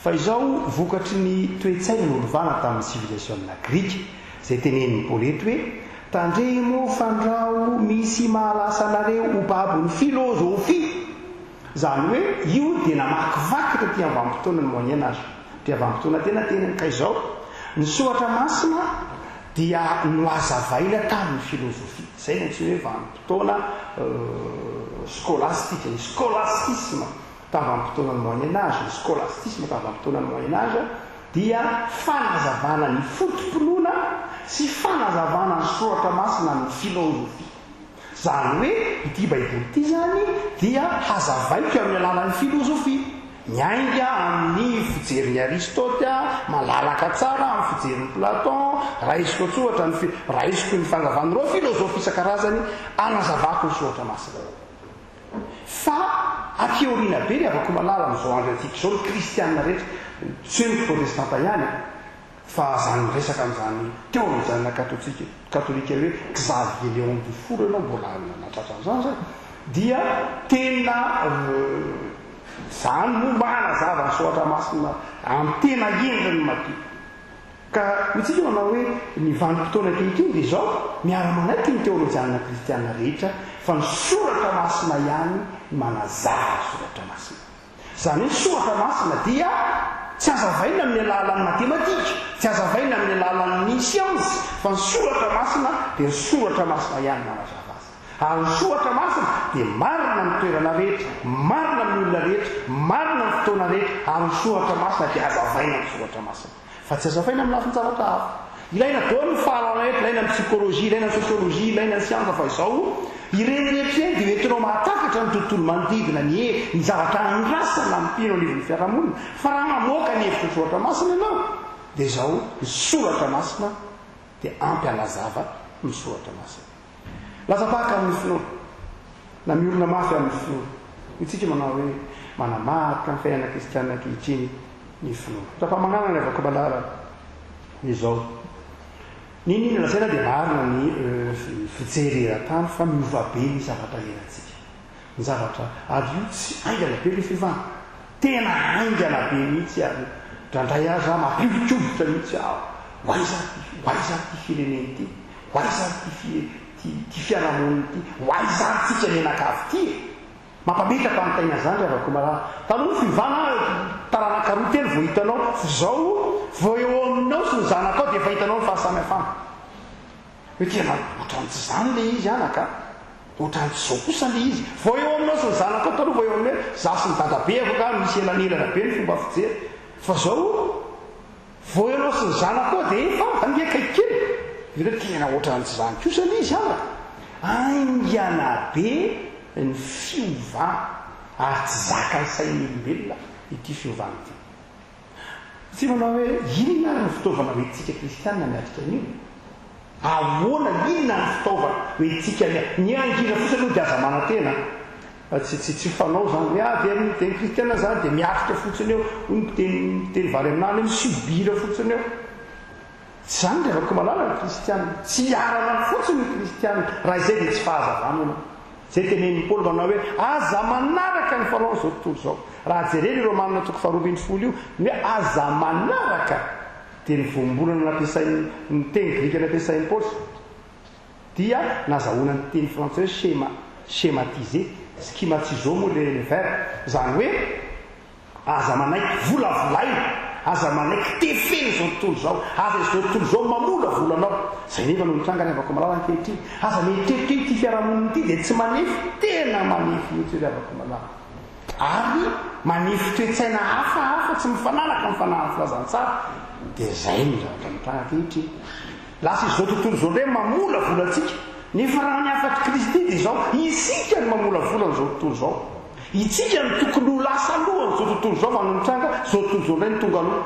fa izao vokatry ny toetsaina n'olovana tamin'ny civilisationna grika izay tenenin'ny Paolety hoe tandremo fandrao misy mahalasa anareo ho babon'ny filôzofia zany hoe io dia namakivaky taty avanim-potoana ny moyen âge dia avanim-potoana tenatena ka izao ny soatra masina dia noazavaina tamin'ny filôzofia izay ny antsoina hoe vanim-potoana scolastique ny scolastisme tavanim-potoana ny moyen âge ny scolastisme tavanim-potoana ny moyen âge dia fanazavana ny fotompinoana sy fanazavana ny soratra masina ny filôzofia zany hoe ity baiboly ity zany dia hazavaiko amin'ny alalan'ny filôzofia miainga amin'ny fijerin'ny Aristote malalaka tsara amin'ny fijerin'ny Platon raisiko tsohatra raisiko ny fangavan'ireo filôzofia isan-karazany anazavako ny soratra masina fa ateoriana be ny avako malala amin'izao andro antika izao ny kristianina rehetra tsy hoe ny protestanta ihany fa zany resaka amin'izany teolojiana katolika hoe Xavier Léon Dufour ianao mbola natratra an'izany zany dia tena zany momba anazava ny soratra masina amin'ny tena endriny madio ka mitsika manao hoe ny vanim-potoana kehitriny dia izao miara-manaiky ny teolojiana kristianina rehetra fa ny soratra masina ihany manazava soratra masina zany hoe soratra masina dia tsy azavaina amin'ny alalan'ny matematika tsy azavaina amin'ny alalan'ny siansy fa ny soratra masina dia ny soratra masina ihany manazava azy ary ny soratra masina dia marina ny toerana rehetra marina amin'ny olona rehetra marina ny fotoana rehetra ary ny soratra masina dia azavaina ny soratra masina fa tsy azavaina amin'ny lafiny zavatra hafa ilaina dao ny fahalalana rehetra ilaina ny psykôlôzia ilaina ny sosiôlôzia ilaina ny siansa fa izao ireny rehetra eny dia hoentinao mahatakatra ny tontolo manodidina ny zavatra andrasana mipino anivon'ny fiarahamonina fa raha mamoaka ny hevitra ny soratra masina ianao dia izao ny soratra masina dia ampy alazava ny soratra masina lasapaka amin'ny finoana na miorina mafy amin'ny finoana itsika manao hoe manamarika ny fiainana kristianina ankehitriny ny finoana tafa-magnana ny avako malala izao ninina lasaina dia marina ny fijery era-tany fa miova be ny zavatra erantsika ny zavatra ary io tsy aingana be le fivana tena aingana be mihitsy ary drandray azy a mampiobotrobotra mihitsy hoaiza ty fireneny ty hoaiza ty fiarahamoniny ty hoaiza tsika menakavy ty mampametaka amin'ny taina zany ravako malala taloha fivana taranakaroa telo vo hitanao zao vo eo aminao sy ny zanakao dia efa hitanao ny fahasamihafana hoe tena ohatrany tsy zany le izy anaka ohatrany tsy zao kosa le izy vo eo aminao sy ny zanakao taloha vo eo aminao za sy ny dadabe afaka misy elanelana be ny fomba fijery fa zao vo eo aminao sy ny zanakao dia efa angekaikely ire tena ohatrany tsy zany kosa le izy anaka aingana be ny fiovana ary tsy zaka ny sain'olombelona ity fiovana ity tsy manao hoe inona ny fitaovana hoentsika kristianina miatrika an'io ahoana inona ny fitaovana hoe tsika ny angina fotsy aloha dia aza manantena tsy fanao zany hoe avy teny kristiana zany dia miatrika fotsiny eo miteny vary aminany misubira fotsiny eo tsy zany dia afaka malala ny kristiana tsy arana fotsiny ny kristiana raha izay dia tsy fahazavanana zay tenen'ny paoly manao hoe aza manaraka ny fanao zao tontolo zao raha jereny ireo manina toko 2 io hoe aza manaraka dia ny voambolana nampiasainy ny teny grika nampiasain'ny paoly dia nazahoana ny teny frantsay hoe schématisé schematisé moa le verbe zany hoe aza manaiky volavolaina aza manaiky tefeny zao tontolo zao aza izao tontolo zao mamola volanao zay nefa no mitrangana avako malala ankehitriny aza mietreritra ty fiarahamoniny ity dia tsy manefy tena manefy mihitsy hoe avako malala ary manefy toetsaina hafahafa tsy mifananaka mifanana filazantsara dia zay no zavatra mitranga ankehitriny lasa izao tontolo zao ndray mamola volantsika nefa raha ny afatry kristy dia zao isika ny mamola volana zao tontolo zao itsika ny tokony ho lasa aloha zao tontolo zao fa no mitranga zao tontolo zao ndray ny tonga aloha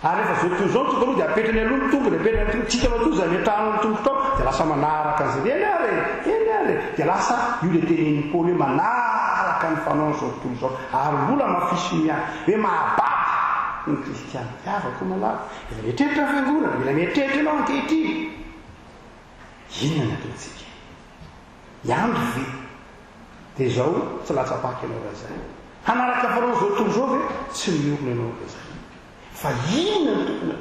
ary rehefa zao tontolo zao ny tonga aloha dia apetrany aloha ny tonga dia apetrany tonga tsika matoza ny atrahana ny tongo tao dia lasa manaraka an'izay eny ary dia lasa io le tenen'ny paoly hoe manaraka ny fanao zao tontolo zao ary mbola mafisy miany hoe mahababa ny kristiana avako malala mila mietreritra fiangonana mila mietreritra ianao ankehitriny inona ny ataontsika iandro ve dia zao tsy latsapaky ianao raha zay hanaraka fanao zao tontolo zao ve tsy miorona ianao raha zay fa inona ny tokony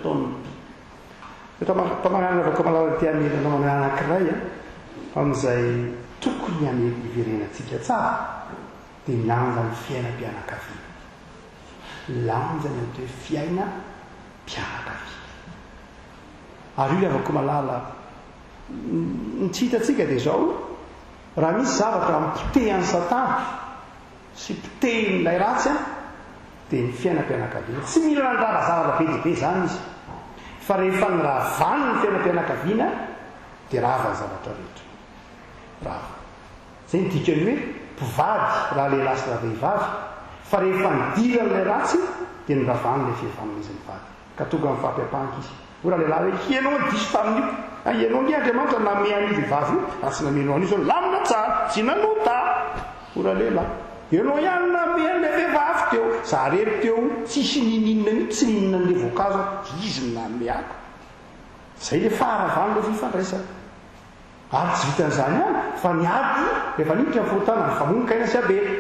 ataonao tamanana avaka malala ty amelanao anankiray amin'izay tokony iverenantsika tsara dia milanja ny fiainam-pianakaviana lanja ny atao hoe fiaina mpianakaviana ary io avako malala ny tsy hitatsika dia zao raha misy zavatra mipotehany satana sy pitehin'ilay ratsy dia ny fiainam-pianakaviana tsy mila nandrara zavatra be dehibe zany izy fa rehefa ny raha vaniny ny fiainam-pianakaviana dia rava ny zavatra rehetra rava zay ny dikany hoe mpivady raha lehilahy sy raha vehivavy fa rehefa nidira n'ilay ratsy dia ny ravany ilay fihavanan'izy mivady ka tonga amin'ny fampiapanka izy ho raha lehilahy hoe ianao ny diso tamin'io ianao ny andriamanitra name an'io vehivavy io raha tsy namenao an'io zao lamina tsara tsy nanota ho raha lehilahy ianao ihany name an'ilay vehivavy teo za rery teo tsisy nininona mihitsy tsy nininona n'ilay voankazo izy ny name ako zay le faharavany le fifandraisana ary tsy vitan'izany ihany fa niady rehefa niditra ny fohotana ny famonokaina sy abera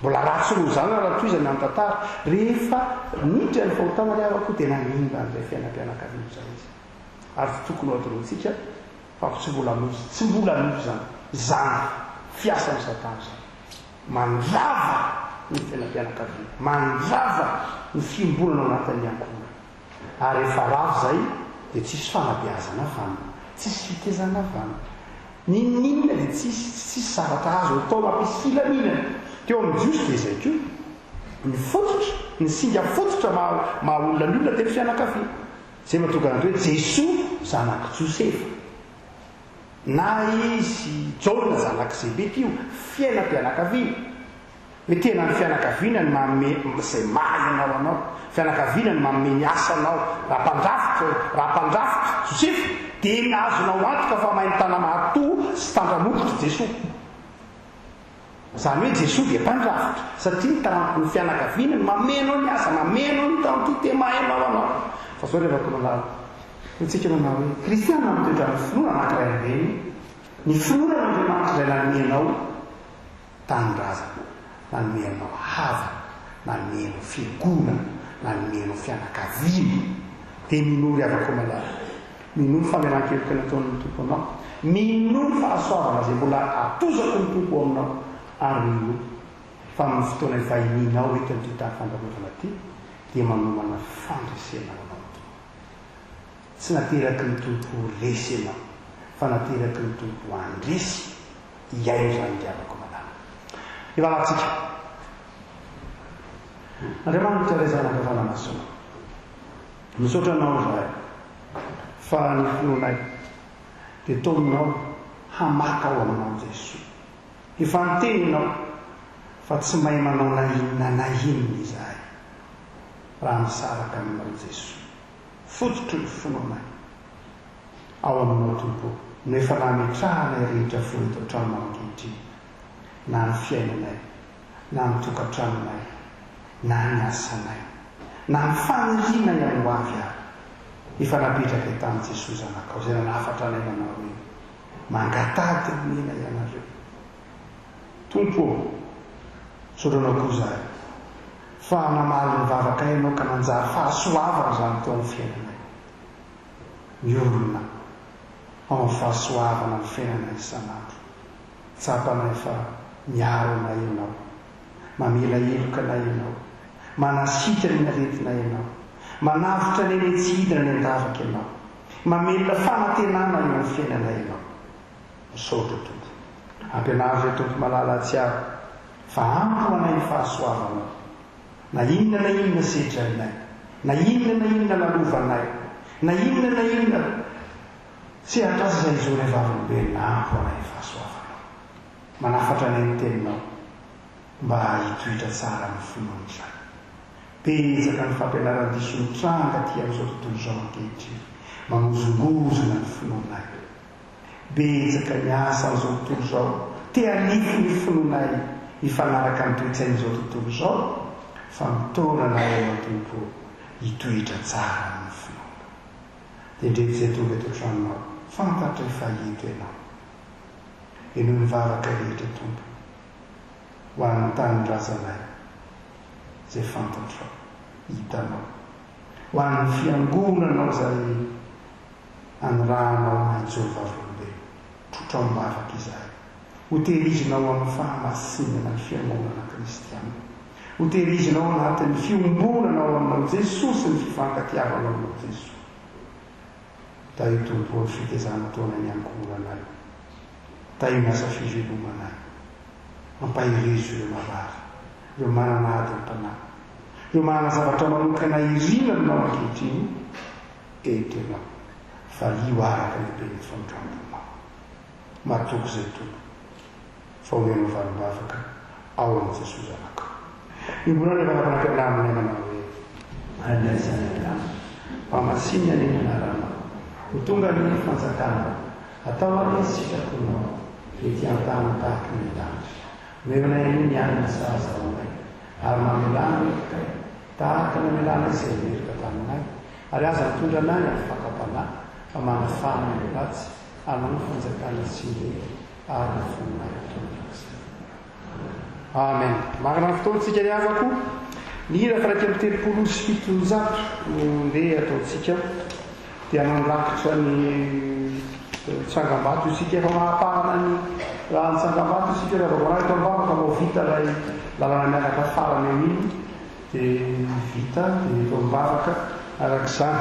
mbola ratsy roa zany raha toizany amin'ny tantara rehefa niditra ny fahotana le avako dia nanimba n'ilay fiainam-pianakaviana zany izy ary tokony atoroantsika fa tsy mbola nozy zany zany fiasan'ny satana zany mandrava ny fiainam-pianakaviana mandrava ny fiombolana anatin'ny ankora ary rehefa ravo zay dia tsisy fanabeazana vanina tsisy fitezana vanina ninninona dia tsisy zavatra azo atao mampisy filaminana teo amin'ny jiosy dia zay koa ny fototra ny singa fototra mahaolona ny olona teny fianakaviana zay mahatonga an'ireo hoe Jesoa zanaky Josefa na izy Jaona zanaky Zebedeo fiainam-pianakaviana hoe tena ny fianakaviana ny manome izay mahay anao anao fianakaviana ny manome ny asanao raha mpandrafitra Josefa dia nazonao antoka fa mahay ny tana mahatoa sy tandramokotra Jesoa zany hoe Jesoa dia mpandrafitra satria ny tanako ny fianakaviana ny mamenao ny asa mamenao ny tanty te mahainao anao fa zao rehefa komalala tsika manao hoe kristiana mitoetra ny finoana anankiray ireny ny finoana n'andriamanitra izay nanomenao tanindrazana nanomenao havana nanomenao fiangonana nanomenao fianakaviana dia minory avako malala minory famelan-keloka nataon'ny tomponao minory fahasoavana zay mbola atozako ny tompo aminao ary minory fa amin'ny fotoana ivahininao eto amin'ity tany fandalovana ity dia manomana fandresena anao tsy nateraky ny tompo resy anao fa nateraky ny tompo andresy iaino zany diavako malala ivalatsika andriamanitra ray zanaka fanamasona misaotra anao zay fa ny fononay dia taominao hamaka ao aminao Jesoa efa niteninao fa tsy mahay manao nahinona izahay raha misaraka aminao Jesoa fototry ny fononay ao aminao tompo nefa nametrahana rehetra foeto an-trano ankehitriny na ny fiainanay na ny tokantranonay na ny asanay na ny faniriana ihany ho avy ary efa napetraka tamin'i Jesosy zanakao izay nanafatra anay manao hoe mangatady mena ianareo tompo soranao koa fa namaly ny vavaka ianao ka nanjary fahasoavana zany tao amin'ny fiainanay miorona ao amin'ny fahasoavana ny fiainanay isanandro tsapanay fa miaro anay ianao mamela elokanay ianao manasitra ny aretinay ianao manavitra ny eny tsy hidina ny andavaka ianao mamelona fanantenana eo amin'ny fiainanay ianao misaotra tompo ampianary zay tompo malala atsiaro fa ampo anay ny fahasoavanao na inona setrainay na inona lalovanay na inona tsy atrasa izay zo rehefa avolombelona ampo anay ny fahasoavanao manafatra anay ny teninao mba hitohitra tsara ny finoany izany pezaka ny fampianaran-diso ny tranga ty amin'izao tontolo izao ankehitriny mamozongozona ny finoanay betsaka ny asa amin'izao tontolo izao te alifo ny finoanay hifanaraka ny toetsain'izao tontolo izao fa mitonanay ao tompo hitohitra tsara ny finoana dia ndreky izay tonga eto an-tranonao fantatra efa hito ianao eno ny vavaka rehetra tompo ho an'ny tanindrazanay zay fantatrao hitanao ho an'ny fiangonanao zay anorahanao mahitsovavolobe trotrao mivavaka izay hotelizinao amin'ny fahamasinana ny fiangonana kristiana hotelizinao anatin'ny fiombonanao aminao Jesosy ny fifankatiavanao aminao Jesosy ta io tompo ny fitezana taona ny angolanay ta io miasa fivelomanay mampahirezo ireo marary ireo mananady am-panahy ireo manana zavatra manokana irina aminao ankehitriny etenao fa io araka lehibe ny fandramponao matoko zay tompo fa omenao valim-bavaka ao amin'i Jesosy zanakao imbola rehefa nampanampianamina manao hoe anaizana mpamasiny any anarana ho tonga ny fanjakana atao ary sitrakonao ety an-tany tahaka ny lanitra mevanay any ny anina sahazaonay ary mamelana ekay tahaka ny melana izay merika taminay ary aza mitondra anay amin'ny fakapanahy fa manafana ny latsy anao fanjakana tsindery ary ny fononay tondrasa amen makana ny fotoantsika ny avako ny hira fa raika amin'ny telopolo sy fitonjato ndeha ataontsika dia nanrakitra ny tsangam-bato isika efa mahapahana ny raha ny tsangam-bato isika raha vakoanahy eto mivavaka mao vita ilay lalana miaraka farany amin'iny dia vita dia eto mivavaka arak'izany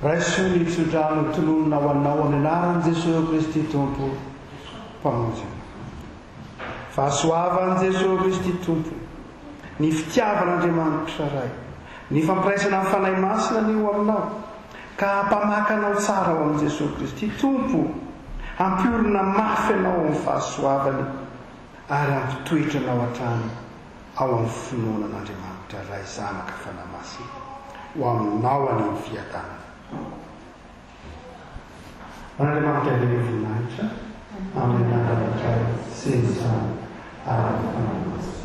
raisoly tsodrano tolonona ho anao amin'ny anaran'i Jesosy Kristy tompo mpamonjena fahasoavan'i Jesosy Kristy tompo ny fitiavan'Andriamanitra ray ny fampiraisana amin'ny fanahy masina ny eo aminao ka hampamakanao tsara ao amin'i Jesosy Kristy tompo hampiorina mafy anao amin'ny fahasoavany ary hampitoetranao hatrany ao amin'ny finoanan'Andriamanitra ray zanaka fanahy masina ho aminao any amin'ny fiadanana Andriamanitra voninahitra amin'ny anarana sy ny Zanaka ary ny Fanahy Masina